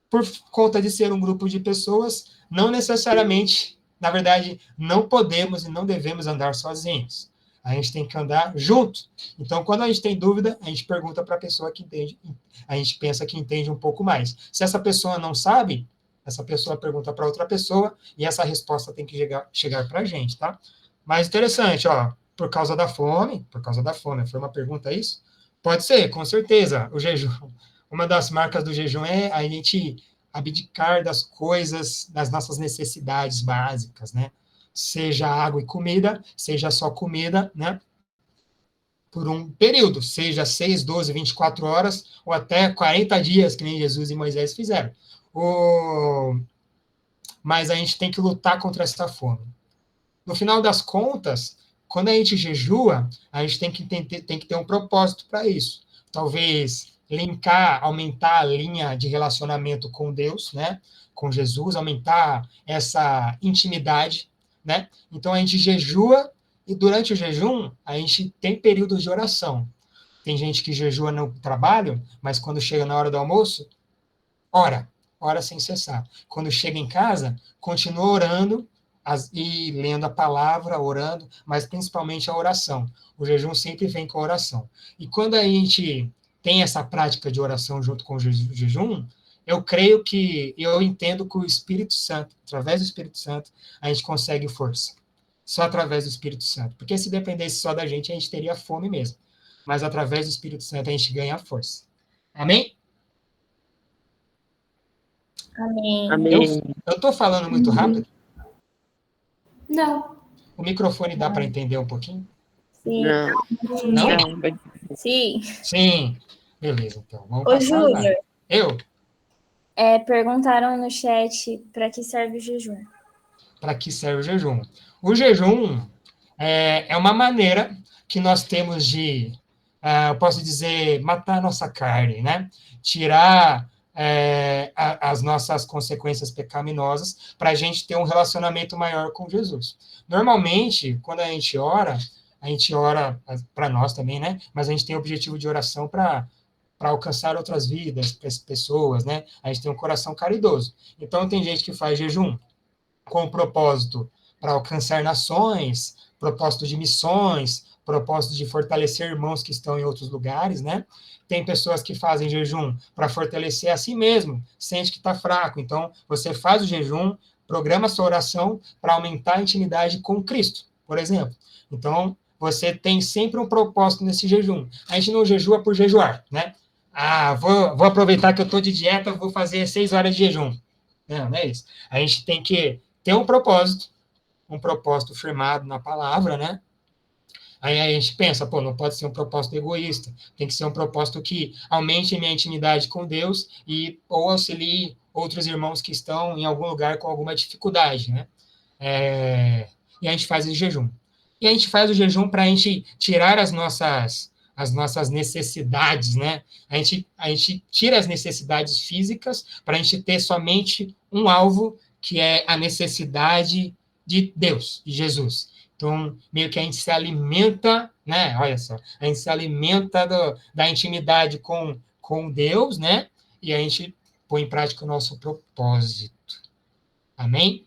Por conta de ser um grupo de pessoas, não necessariamente, na verdade, não podemos e não devemos andar sozinhos. A gente tem que andar junto. Então, quando a gente tem dúvida, a gente pergunta para a pessoa que entende, a gente pensa que entende um pouco mais. Se essa pessoa não sabe, essa pessoa pergunta para outra pessoa e essa resposta tem que chegar para a gente, tá? Mas interessante, ó. Por causa da fome? Por causa da fome. Foi uma pergunta isso? Pode ser, com certeza. O jejum. Uma das marcas do jejum é a gente abdicar das coisas, das nossas necessidades básicas, né? Seja água e comida, seja só comida, né? Por um período, seja 6, 12, 24 horas, ou até 40 dias, que nem Jesus e Moisés fizeram. Mas a gente tem que lutar contra essa fome. No final das contas, quando a gente jejua, a gente tem que ter um propósito para isso. Talvez linkar, aumentar a linha de relacionamento com Deus, né? Com Jesus, aumentar essa intimidade, né? Então a gente jejua e durante o jejum a gente tem períodos de oração. Tem gente que jejua no trabalho, mas quando chega na hora do almoço, ora sem cessar. Quando chega em casa, continua orando e lendo a palavra, orando, mas principalmente a oração. O jejum sempre vem com a oração. E quando a gente tem essa prática de oração junto com o jejum, eu entendo que o Espírito Santo, através do Espírito Santo, a gente consegue força. Só através do Espírito Santo. Porque se dependesse só da gente, a gente teria fome mesmo. Mas através do Espírito Santo, a gente ganha força. Amém? Amém. Eu estou falando muito rápido? Não. O microfone dá para entender um pouquinho? Sim. Não? Sim. Sim. Beleza, então. Vamos Ô, passar lá. Júnior, Eu? perguntaram no chat para que serve o jejum. Para que serve o jejum? O jejum é uma maneira que nós temos de, eu posso dizer, matar a nossa carne, né? Tirar as nossas consequências pecaminosas para a gente ter um relacionamento maior com Jesus. Normalmente, quando a gente ora para nós também, né? Mas a gente tem o objetivo de oração para alcançar outras vidas, pessoas, né? A gente tem um coração caridoso. Então, tem gente que faz jejum com o propósito para alcançar nações, propósito de missões, propósito de fortalecer irmãos que estão em outros lugares, né? Tem pessoas que fazem jejum para fortalecer a si mesmo, sente que está fraco. Então, você faz o jejum, programa sua oração para aumentar a intimidade com Cristo, por exemplo. Então, você tem sempre um propósito nesse jejum. A gente não jejua por jejuar, né? Vou aproveitar que eu estou de dieta, vou fazer 6 horas de jejum. Não é isso. A gente tem que ter um propósito firmado na palavra, né? Aí a gente pensa, não pode ser um propósito egoísta, tem que ser um propósito que aumente minha intimidade com Deus ou auxilie outros irmãos que estão em algum lugar com alguma dificuldade, né? E a gente faz o jejum. E a gente faz o jejum para a gente tirar as nossas necessidades, né? A gente tira as necessidades físicas para a gente ter somente um alvo, que é a necessidade de Deus, de Jesus. Então, meio que a gente se alimenta, né? Olha só, a gente se alimenta da intimidade com Deus, né? E a gente põe em prática o nosso propósito. Amém?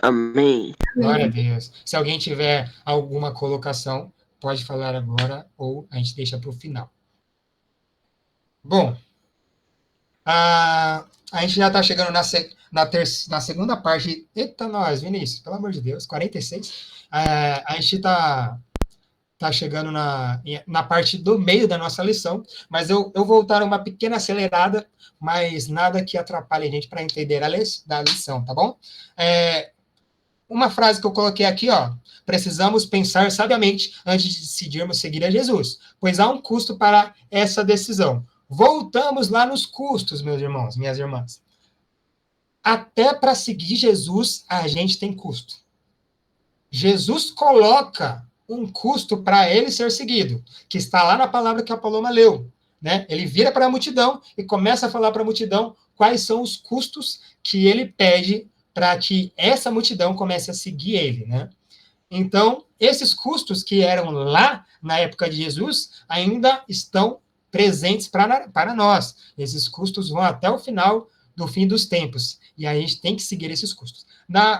Amém. Glória a Deus. Se alguém tiver alguma colocação, pode falar agora ou a gente deixa para o final. Bom, a gente já está chegando na segunda parte. Eita, nós, Vinícius, pelo amor de Deus, 46. A gente está chegando na parte do meio da nossa lição, mas eu vou dar uma pequena acelerada, mas nada que atrapalhe a gente para entender da lição, tá bom? Uma frase que eu coloquei aqui, ó. Precisamos pensar sabiamente antes de decidirmos seguir a Jesus, pois há um custo para essa decisão. Voltamos lá nos custos, meus irmãos, minhas irmãs. Até para seguir Jesus, a gente tem custo. Jesus coloca um custo para ele ser seguido, que está lá na palavra que a Paloma leu, né? Ele vira para a multidão e começa a falar para a multidão quais são os custos que ele pede para que essa multidão comece a seguir ele, né? Então, esses custos que eram lá na época de Jesus ainda estão presentes para nós. Esses custos vão até o final do fim dos tempos. E aí a gente tem que seguir esses custos.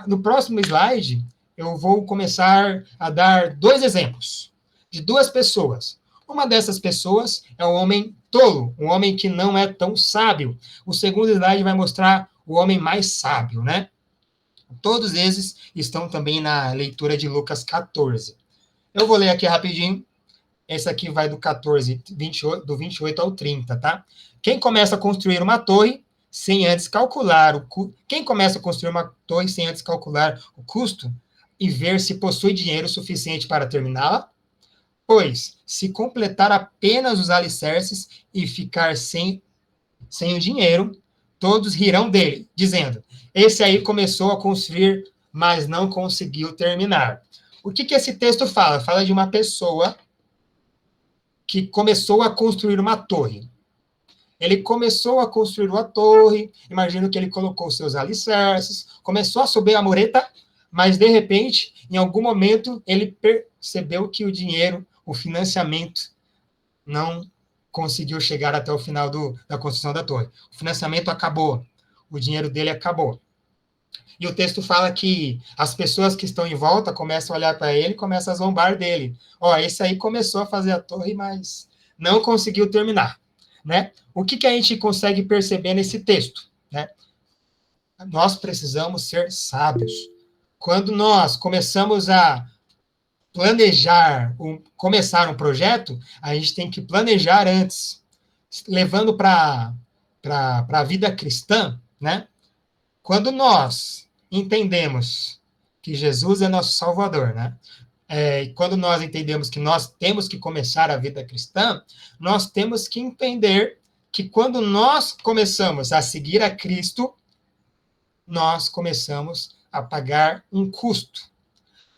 No próximo slide, eu vou começar a dar 2 exemplos de 2 pessoas. Uma dessas pessoas é o homem tolo, um homem que não é tão sábio. O segundo slide vai mostrar o homem mais sábio, né? Todos esses estão também na leitura de Lucas 14. Eu vou ler aqui rapidinho. Esse aqui vai do 14, 28, do 28 ao 30, tá? Quem começa a construir uma torre sem antes calcular Quem começa a construir uma torre sem antes calcular o custo e ver se possui dinheiro suficiente para terminá-la? Pois, se completar apenas os alicerces e ficar sem o dinheiro, todos rirão dele, dizendo: esse aí começou a construir, mas não conseguiu terminar. O que esse texto fala? Fala de uma pessoa que começou a construir uma torre. Ele começou a construir uma torre, imagino que ele colocou seus alicerces, começou a subir a mureta, mas, de repente, em algum momento, ele percebeu que o dinheiro, o financiamento, não conseguiu chegar até o final da construção da torre. O financiamento acabou, o dinheiro dele acabou. E o texto fala que as pessoas que estão em volta começam a olhar para ele e começam a zombar dele. Ó, esse aí começou a fazer a torre, mas não conseguiu terminar, né? O que a gente consegue perceber nesse texto, né? Nós precisamos ser sábios. Quando nós começamos a começar um projeto, a gente tem que planejar antes, levando para a vida cristã, né? Quando nós entendemos que Jesus é nosso Salvador, né? Quando nós entendemos que nós temos que começar a vida cristã, nós temos que entender que quando nós começamos a seguir a Cristo, nós começamos a pagar um custo.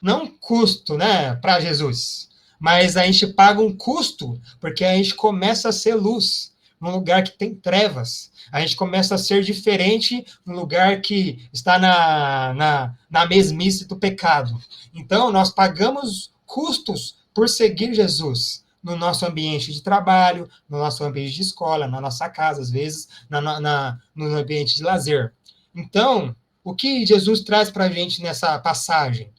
Não um custo, né, para Jesus, mas a gente paga um custo porque a gente começa a ser luz num lugar que tem trevas. A gente começa a ser diferente no lugar que está na mesmice do pecado. Então, nós pagamos custos por seguir Jesus no nosso ambiente de trabalho, no nosso ambiente de escola, na nossa casa, às vezes, no ambiente de lazer. Então, o que Jesus traz para a gente nessa passagem,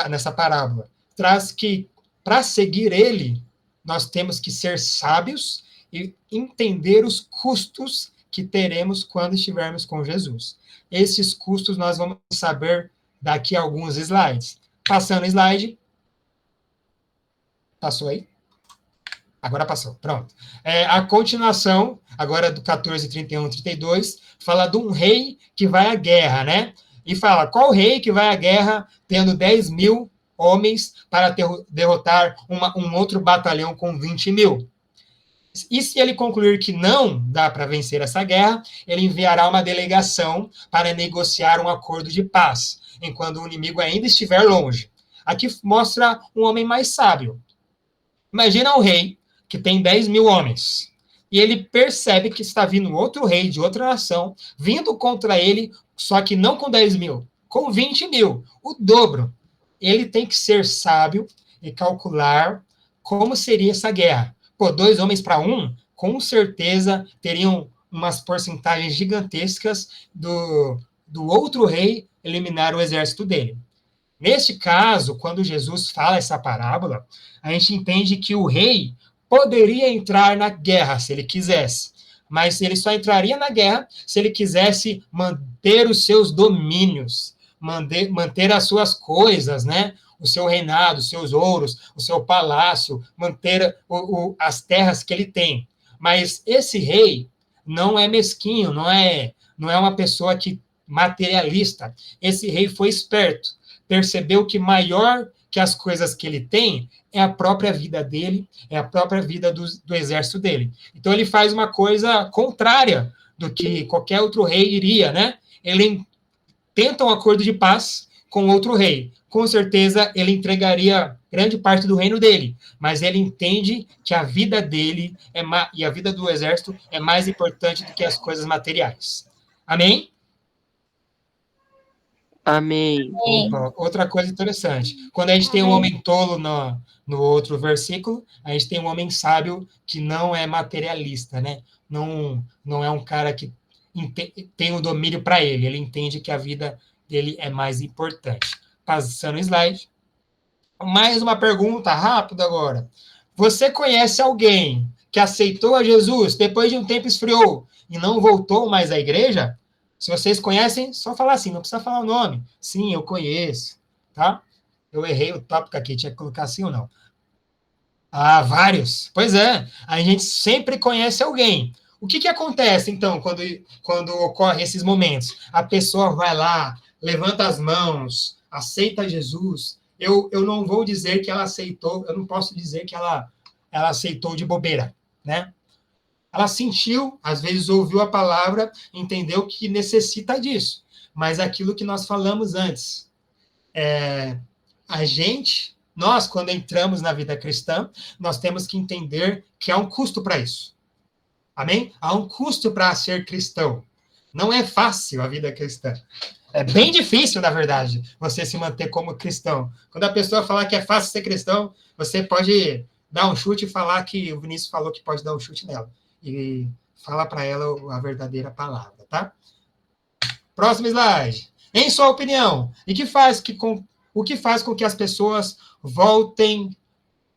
nessa parábola? Traz que, para seguir ele, nós temos que ser sábios e entender os custos que teremos quando estivermos com Jesus. Esses custos nós vamos saber daqui a alguns slides. Passando o slide. Passou aí? Agora passou, pronto. A continuação, agora do 14, 31, 32, fala de um rei que vai à guerra, né? E fala, qual rei que vai à guerra tendo 10.000 homens para derrotar um outro batalhão com 20.000? E se ele concluir que não dá para vencer essa guerra, ele enviará uma delegação para negociar um acordo de paz, enquanto o inimigo ainda estiver longe. Aqui mostra um homem mais sábio. Imagina um rei que tem 10.000 homens, e ele percebe que está vindo outro rei de outra nação, vindo contra ele, só que não com 10.000, com 20.000, o dobro. Ele tem que ser sábio e calcular como seria essa guerra. Pô, 2 homens para 1, com certeza teriam umas porcentagens gigantescas do outro rei eliminar o exército dele. Neste caso, quando Jesus fala essa parábola, a gente entende que o rei poderia entrar na guerra se ele quisesse, mas ele só entraria na guerra se ele quisesse manter os seus domínios, manter as suas coisas, né? O seu reinado, os seus ouros, o seu palácio, manter as terras que ele tem. Mas esse rei não é mesquinho, não é uma pessoa materialista. Esse rei foi esperto, percebeu que maior que as coisas que ele tem é a própria vida dele, é a própria vida do exército dele. Então ele faz uma coisa contrária do que qualquer outro rei iria, né? Ele tenta um acordo de paz com outro rei. Com certeza ele entregaria grande parte do reino dele, mas ele entende que a vida dele e a vida do exército é mais importante do que as coisas materiais. Amém? Amém. Opa, outra coisa interessante. Quando a gente tem um homem tolo no outro versículo, a gente tem um homem sábio que não é materialista, né? Não é um cara que tem o domínio para ele. Ele entende que a vida dele é mais importante. Passando o slide. Mais uma pergunta rápida agora. Você conhece alguém que aceitou a Jesus, depois de um tempo esfriou e não voltou mais à igreja? Se vocês conhecem, só falar assim, não precisa falar o nome. Sim, eu conheço, tá? Eu errei o tópico aqui, tinha que colocar sim ou não. Ah, vários. Pois é, a gente sempre conhece alguém. O que acontece, então, quando ocorrem esses momentos? A pessoa vai lá, levanta as mãos, aceita Jesus. Eu não vou dizer que ela aceitou, eu não posso dizer que ela aceitou de bobeira, né? Ela sentiu, às vezes ouviu a palavra, entendeu que necessita disso. Mas aquilo que nós falamos antes, nós, quando entramos na vida cristã, nós temos que entender que há um custo para isso. Amém? Há um custo para ser cristão. Não é fácil a vida cristã. É bem difícil, na verdade, você se manter como cristão. Quando a pessoa falar que é fácil ser cristão, você pode dar um chute e falar que o Vinícius falou que pode dar um chute nela. E falar para ela a verdadeira palavra, tá? Próximo slide. Em sua opinião, o que faz com que as pessoas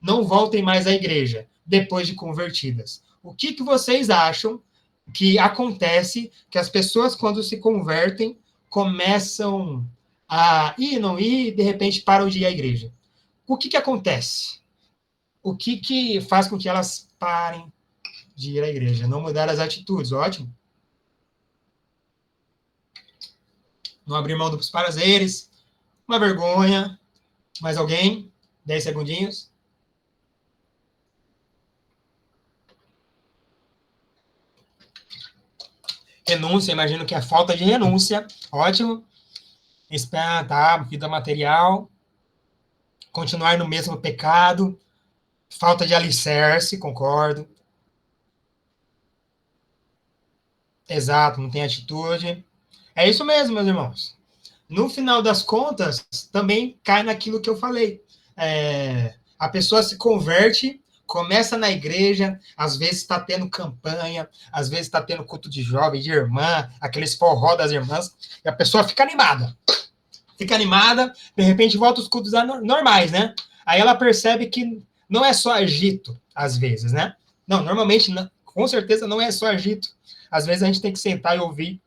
não voltem mais à igreja depois de convertidas? O que vocês acham que acontece que as pessoas, quando se convertem, começam a ir, não ir, e de repente param de ir à igreja? O que acontece? O que faz com que elas parem de ir à igreja? Não mudar as atitudes, ótimo. Não abrir mão dos prazeres, uma vergonha. Mais alguém? 10 segundinhos. Renúncia, imagino que é falta de renúncia. Ótimo. Espera, tá? Vida material. Continuar no mesmo pecado. Falta de alicerce, concordo. Exato, não tem atitude. É isso mesmo, meus irmãos. No final das contas, também cai naquilo que eu falei. A pessoa se converte, começa na igreja, às vezes está tendo campanha, às vezes está tendo culto de jovem, de irmã, aqueles forró das irmãs, e a pessoa fica animada. De repente volta os cultos normais, né? Aí ela percebe que não é só agito, às vezes, né? Não, normalmente, não, com certeza, não é só agito. Às vezes a gente tem que sentar e ouvir.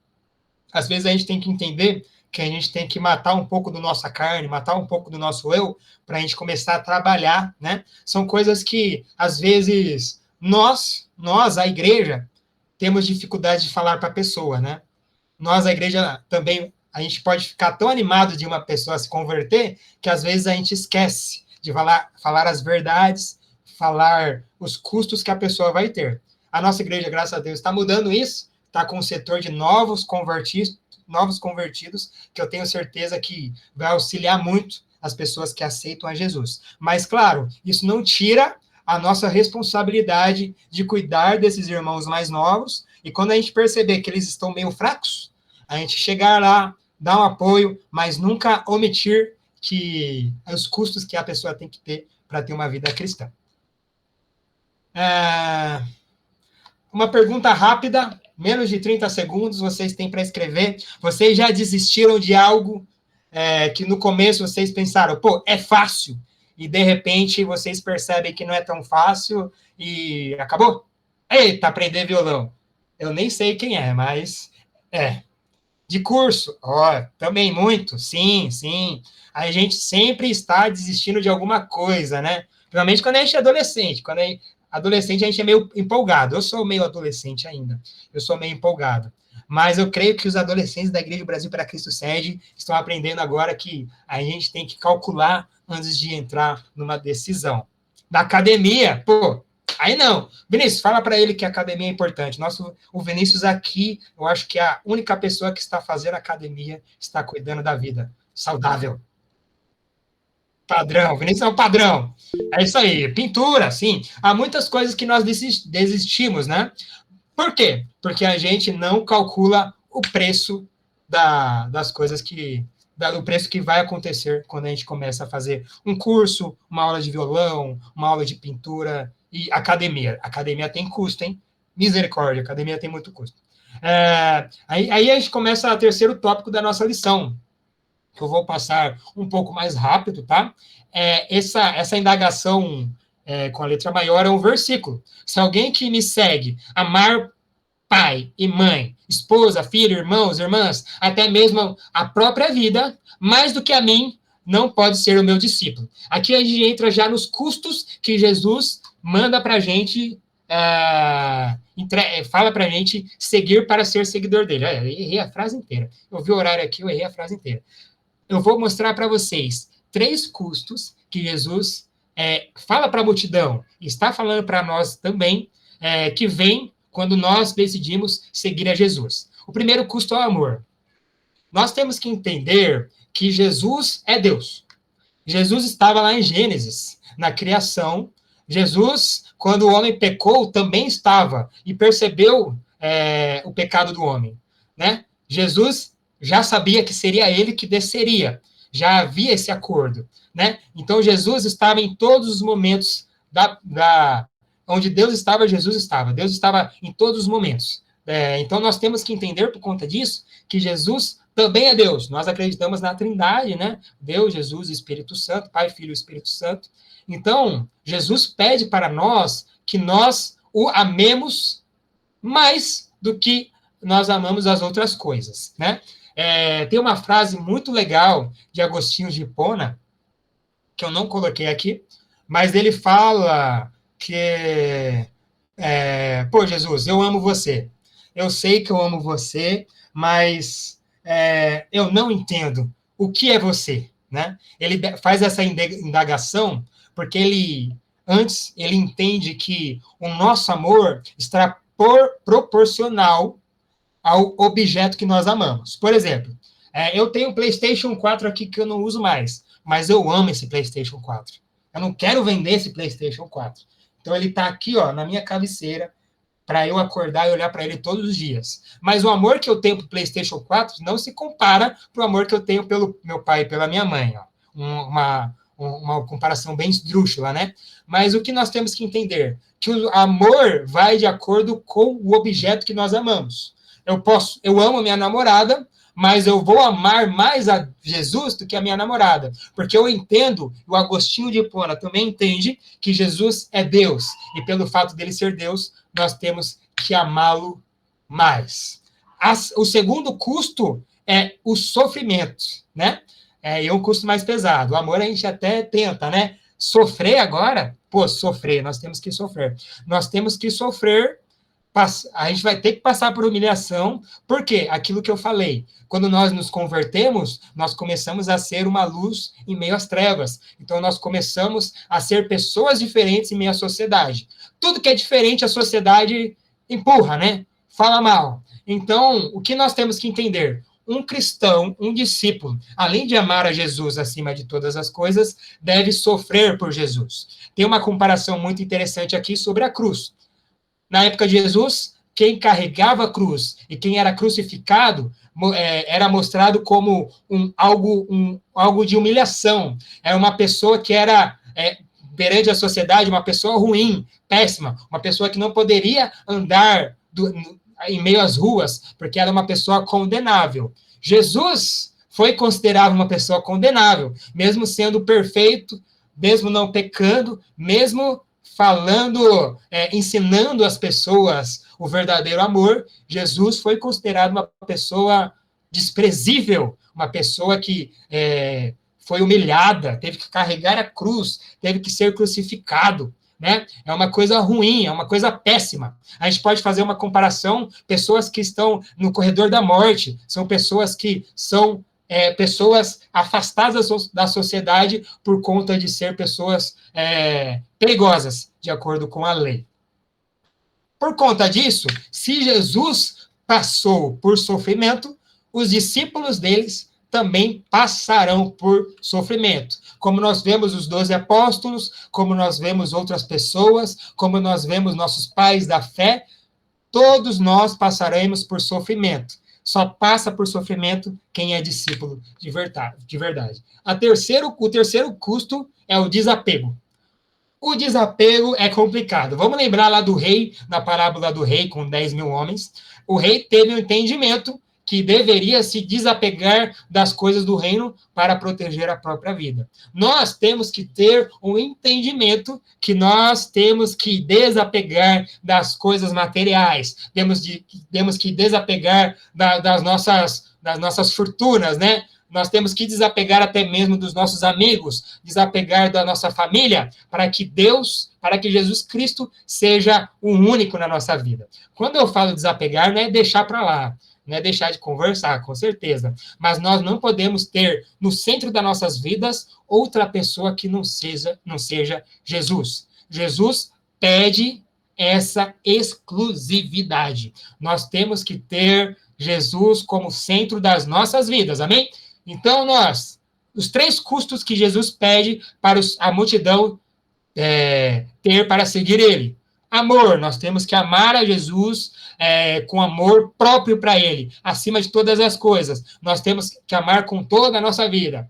Às vezes a gente tem que entender que a gente tem que matar um pouco da nossa carne, matar um pouco do nosso eu, para a gente começar a trabalhar, né? São coisas que, às vezes, nós, a igreja, temos dificuldade de falar para a pessoa, né? Nós, a igreja, também, a gente pode ficar tão animado de uma pessoa se converter, que às vezes a gente esquece de falar as verdades, falar os custos que a pessoa vai ter. A nossa igreja, graças a Deus, está mudando isso, está com um setor de novos convertidos, que eu tenho certeza que vai auxiliar muito as pessoas que aceitam a Jesus. Mas, claro, isso não tira a nossa responsabilidade de cuidar desses irmãos mais novos, e quando a gente perceber que eles estão meio fracos, a gente chegar lá, dar um apoio, mas nunca omitir que os custos que a pessoa tem que ter para ter uma vida cristã. Uma pergunta rápida, menos de 30 segundos vocês têm para escrever. Vocês já desistiram de algo que no começo vocês pensaram, pô, é fácil, e de repente vocês percebem que não é tão fácil e acabou? Eita, aprender violão. Eu nem sei quem é, mas de curso, também muito, sim. A gente sempre está desistindo de alguma coisa, né? Principalmente quando a gente é adolescente. Quando é adolescente, a gente é meio empolgado. Eu sou meio adolescente ainda. Eu sou meio empolgado. Mas eu creio que os adolescentes da Igreja Brasil para Cristo Sede estão aprendendo agora que a gente tem que calcular antes de entrar numa decisão. Da academia, pô, aí não. Vinícius, fala para ele que a academia é importante. O Vinícius aqui, eu acho que é a única pessoa que está fazendo academia, está cuidando da vida saudável. Padrão, Vinícius é um padrão. É isso aí, pintura, sim. Há muitas coisas que nós desistimos, né? Por quê? Porque a gente não calcula o preço das coisas o preço que vai acontecer quando a gente começa a fazer um curso, uma aula de violão, uma aula de pintura e academia. Academia tem custo, hein? Misericórdia, academia tem muito custo. Aí a gente começa o terceiro tópico da nossa lição, que eu vou passar um pouco mais rápido, tá? Essa indagação com a letra maior é um versículo. Se alguém que me segue amar pai e mãe, esposa, filho, irmãos, irmãs, até mesmo a própria vida, mais do que a mim, não pode ser o meu discípulo. Aqui a gente entra já nos custos que Jesus manda para a gente, fala para a gente seguir para ser seguidor dele. Olha, eu errei a frase inteira. Eu vi o horário aqui, eu errei a frase inteira. Eu vou mostrar para vocês 3 custos que Jesus fala para a multidão, e está falando para nós também, que vem quando nós decidimos seguir a Jesus. O primeiro custo é o amor. Nós temos que entender que Jesus é Deus. Jesus estava lá em Gênesis, na criação. Jesus, quando o homem pecou, também estava e percebeu o pecado do homem, né? Jesus já sabia que seria ele que desceria. Já havia esse acordo, né? Então, Jesus estava em todos os momentos onde Deus estava, Jesus estava. Deus estava em todos os momentos. Então, nós temos que entender, por conta disso, que Jesus também é Deus. Nós acreditamos na Trindade, né? Deus, Jesus e Espírito Santo, Pai, Filho e Espírito Santo. Então, Jesus pede para nós que nós o amemos mais do que nós amamos as outras coisas, né? Tem uma frase muito legal de Agostinho de Hipona, que eu não coloquei aqui, mas ele fala que, pô, Jesus, eu amo você. Eu sei que eu amo você, mas eu não entendo o que é você, né? Ele faz essa indagação porque ele entende que o nosso amor está proporcional ao objeto que nós amamos. Por exemplo, eu tenho um PlayStation 4 aqui que eu não uso mais, mas eu amo esse PlayStation 4. Eu não quero vender esse PlayStation 4. Então ele está aqui, ó, na minha cabeceira, para eu acordar e olhar para ele todos os dias. Mas o amor que eu tenho pelo PlayStation 4 não se compara para o amor que eu tenho pelo meu pai e pela minha mãe. Ó. Uma comparação bem esdrúxula, né? Mas o que nós temos que entender? Que o amor vai de acordo com o objeto que nós amamos. Eu amo minha namorada, mas eu vou amar mais a Jesus do que a minha namorada. Porque eu entendo, o Agostinho de Hipona também entende, que Jesus é Deus. E pelo fato dele ser Deus, nós temos que amá-lo mais. O segundo custo é o sofrimento, né? É um custo mais pesado. O amor a gente até tenta, né? Sofrer agora, sofrer, nós temos que sofrer. Nós temos que sofrer, a gente vai ter que passar por humilhação, porque aquilo que eu falei, quando nós nos convertemos, nós começamos a ser uma luz em meio às trevas. Então, nós começamos a ser pessoas diferentes em meio à sociedade. Tudo que é diferente, a sociedade empurra, né? Fala mal. Então, o que nós temos que entender? Um cristão, um discípulo, além de amar a Jesus acima de todas as coisas, deve sofrer por Jesus. Tem uma comparação muito interessante aqui sobre a cruz. Na época de Jesus, quem carregava a cruz e quem era crucificado era mostrado como algo de humilhação. Era uma pessoa que era, perante a sociedade, uma pessoa ruim, péssima, uma pessoa que não poderia andar em meio às ruas, porque era uma pessoa condenável. Jesus foi considerado uma pessoa condenável, mesmo sendo perfeito, mesmo não pecando, mesmo falando, ensinando as pessoas o verdadeiro amor. Jesus foi considerado uma pessoa desprezível, uma pessoa que foi humilhada, teve que carregar a cruz, teve que ser crucificado. Né? É uma coisa ruim, é uma coisa péssima. A gente pode fazer uma comparação, pessoas que estão no corredor da morte, são pessoas que são pessoas afastadas da sociedade por conta de ser pessoas perigosas, de acordo com a lei. Por conta disso, se Jesus passou por sofrimento, os discípulos deles também passarão por sofrimento. Como nós vemos os 12 apóstolos, como nós vemos outras pessoas, como nós vemos nossos pais da fé, todos nós passaremos por sofrimento. Só passa por sofrimento quem é discípulo de verdade. O terceiro custo é o desapego. O desapego é complicado. Vamos lembrar lá do rei, na parábola do rei com 10 mil homens. O rei teve um entendimento que deveria se desapegar das coisas do reino para proteger a própria vida. Nós temos que ter um entendimento que nós temos que desapegar das coisas materiais, temos que desapegar das nossas fortunas, né? Nós temos que desapegar até mesmo dos nossos amigos, desapegar da nossa família, para que Jesus Cristo seja o único na nossa vida. Quando eu falo desapegar, não é deixar para lá, não é deixar de conversar, com certeza. Mas nós não podemos ter no centro das nossas vidas outra pessoa que não seja Jesus. Jesus pede essa exclusividade. Nós temos que ter Jesus como centro das nossas vidas, amém? Então, os 3 custos que Jesus pede para a multidão ter para seguir ele. Amor, nós temos que amar a Jesus com amor próprio para ele, acima de todas as coisas. Nós temos que amar com toda a nossa vida.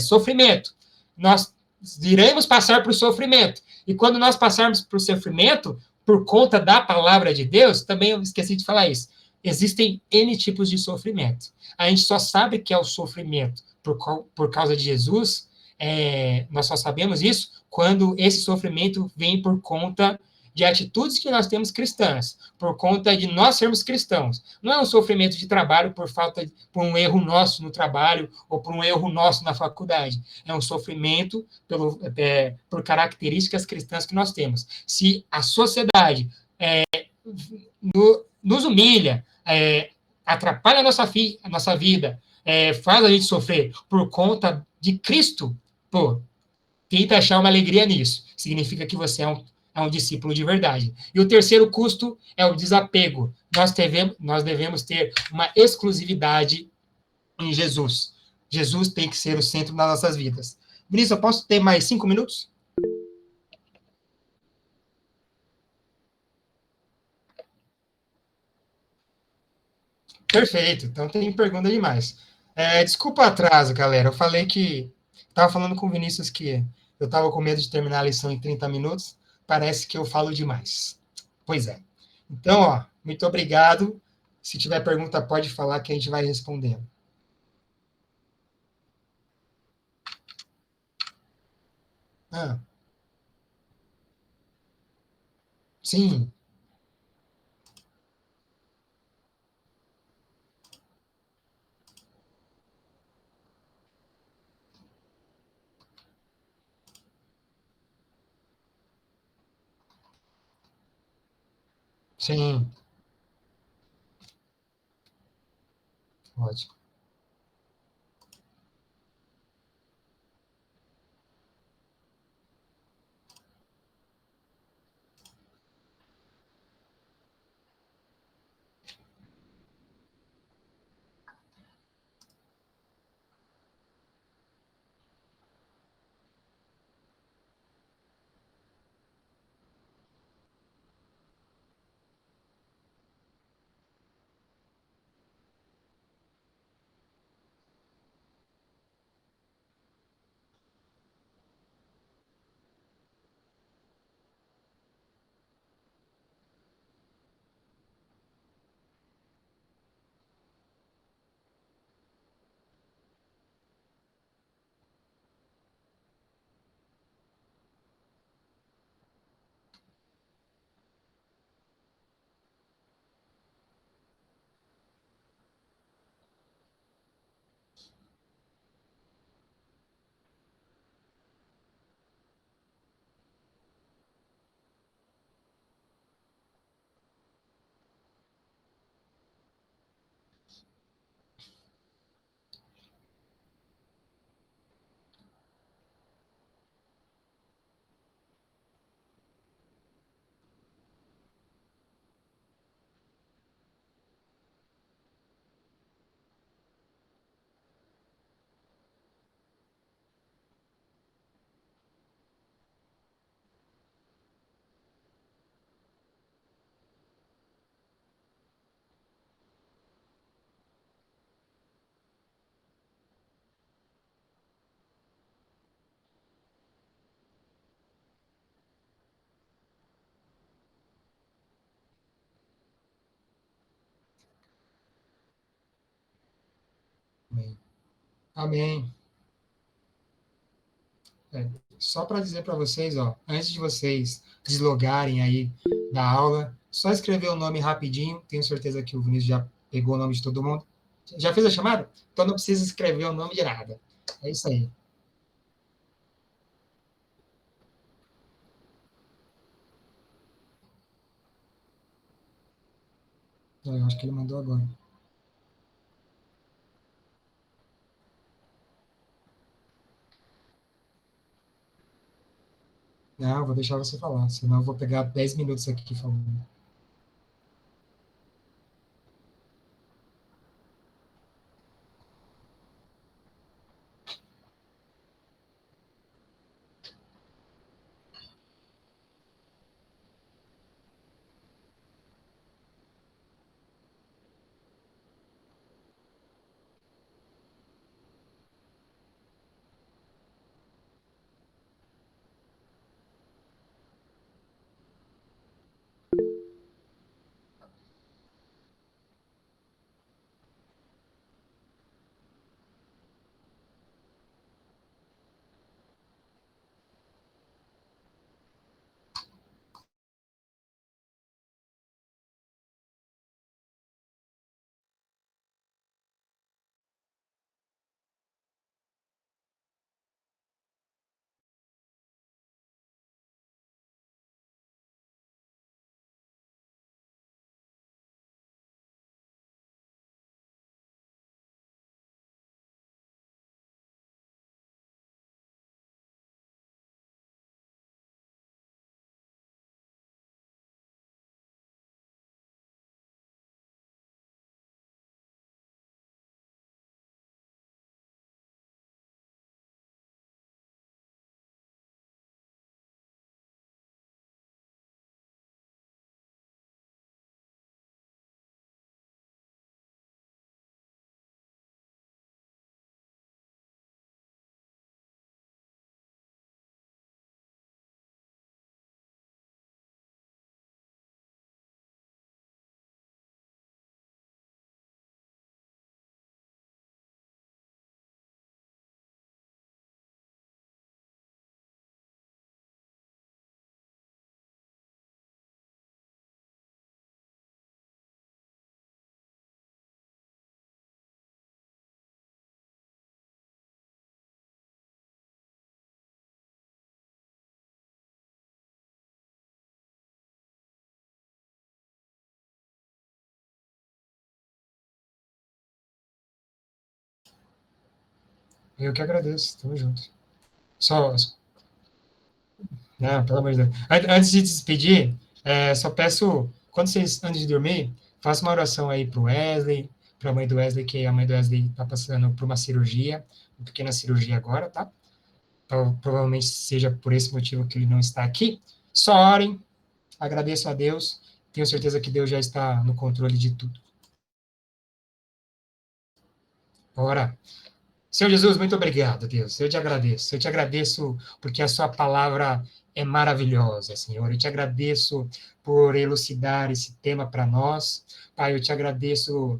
Sofrimento. Nós iremos passar por sofrimento. E quando nós passarmos por sofrimento, por conta da palavra de Deus, também eu esqueci de falar isso, existem N tipos de sofrimento. A gente só sabe que é o sofrimento por causa de Jesus, nós só sabemos isso quando esse sofrimento vem por conta de atitudes que nós temos cristãs, por conta de nós sermos cristãos. Não é um sofrimento de trabalho por um erro nosso no trabalho ou por um erro nosso na faculdade. É um sofrimento por características cristãs que nós temos. Se a sociedade nos humilha, atrapalha a nossa vida, faz a gente sofrer por conta de Cristo, pô, tenta achar uma alegria nisso. Significa que você é um discípulo de verdade. E o terceiro custo é o desapego. Nós devemos ter uma exclusividade em Jesus. Jesus tem que ser o centro das nossas vidas. Vinícius, eu posso ter mais 5 minutos? Perfeito. Então tem pergunta demais. Desculpa o atraso, galera. Eu falei que... Estava falando com o Vinícius que eu estava com medo de terminar a lição em 30 minutos. Parece que eu falo demais. Pois é. Então, muito obrigado. Se tiver pergunta, pode falar que a gente vai respondendo. Sim. Sim. Ótimo. Amém. Só para dizer para vocês, ó, antes de vocês deslogarem aí da aula, só escrever o nome rapidinho. Tenho certeza que o Vinícius já pegou o nome de todo mundo. Já fez a chamada? Então não precisa escrever o nome de nada. É isso aí. Eu acho que ele mandou agora. Não, eu vou deixar você falar, senão eu vou pegar 10 minutos aqui falando. Eu que agradeço, tamo junto. Só, não, pelo amor de Deus. Antes de despedir, só peço, quando vocês, antes de dormir, faça uma oração aí pro Wesley, pra mãe do Wesley, que a mãe do Wesley tá passando por uma cirurgia, uma pequena cirurgia agora, tá? Então, provavelmente seja por esse motivo que ele não está aqui. Só orem, agradeço a Deus, tenho certeza que Deus já está no controle de tudo. Ora, Senhor Jesus, muito obrigado, Deus. Eu te agradeço. Eu te agradeço porque a sua palavra é maravilhosa, Senhor. Eu te agradeço por elucidar esse tema para nós. Pai, eu te agradeço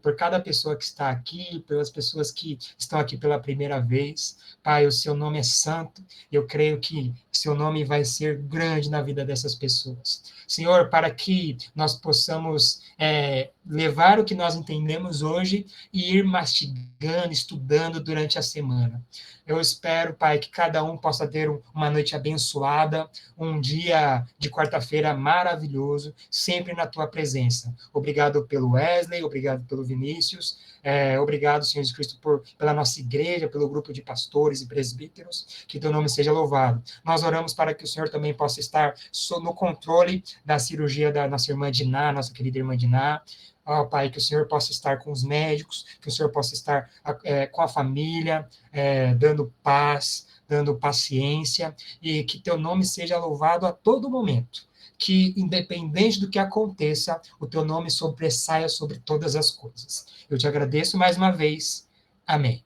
por cada pessoa que está aqui, pelas pessoas que estão aqui pela primeira vez. Pai, o seu nome é santo. Eu creio que seu nome vai ser grande na vida dessas pessoas. Senhor, para que nós possamos levar o que nós entendemos hoje e ir mastigando, estudando durante a semana. Eu espero, Pai, que cada um possa ter uma noite abençoada, um dia de quarta-feira maravilhoso, sempre na tua presença. Obrigado pelo Wesley, obrigado pelo Vinícius, obrigado, Senhor Jesus Cristo, pela nossa igreja, pelo grupo de pastores e presbíteros, que teu nome seja louvado. Nós oramos para que o Senhor também possa estar no controle da cirurgia da nossa irmã Diná, nossa querida irmã Diná. Ó, Pai, que o Senhor possa estar com os médicos, que o Senhor possa estar com a família, dando paz, dando paciência, e que teu nome seja louvado a todo momento. Que, independente do que aconteça, o teu nome sobressaia sobre todas as coisas. Eu te agradeço mais uma vez. Amém.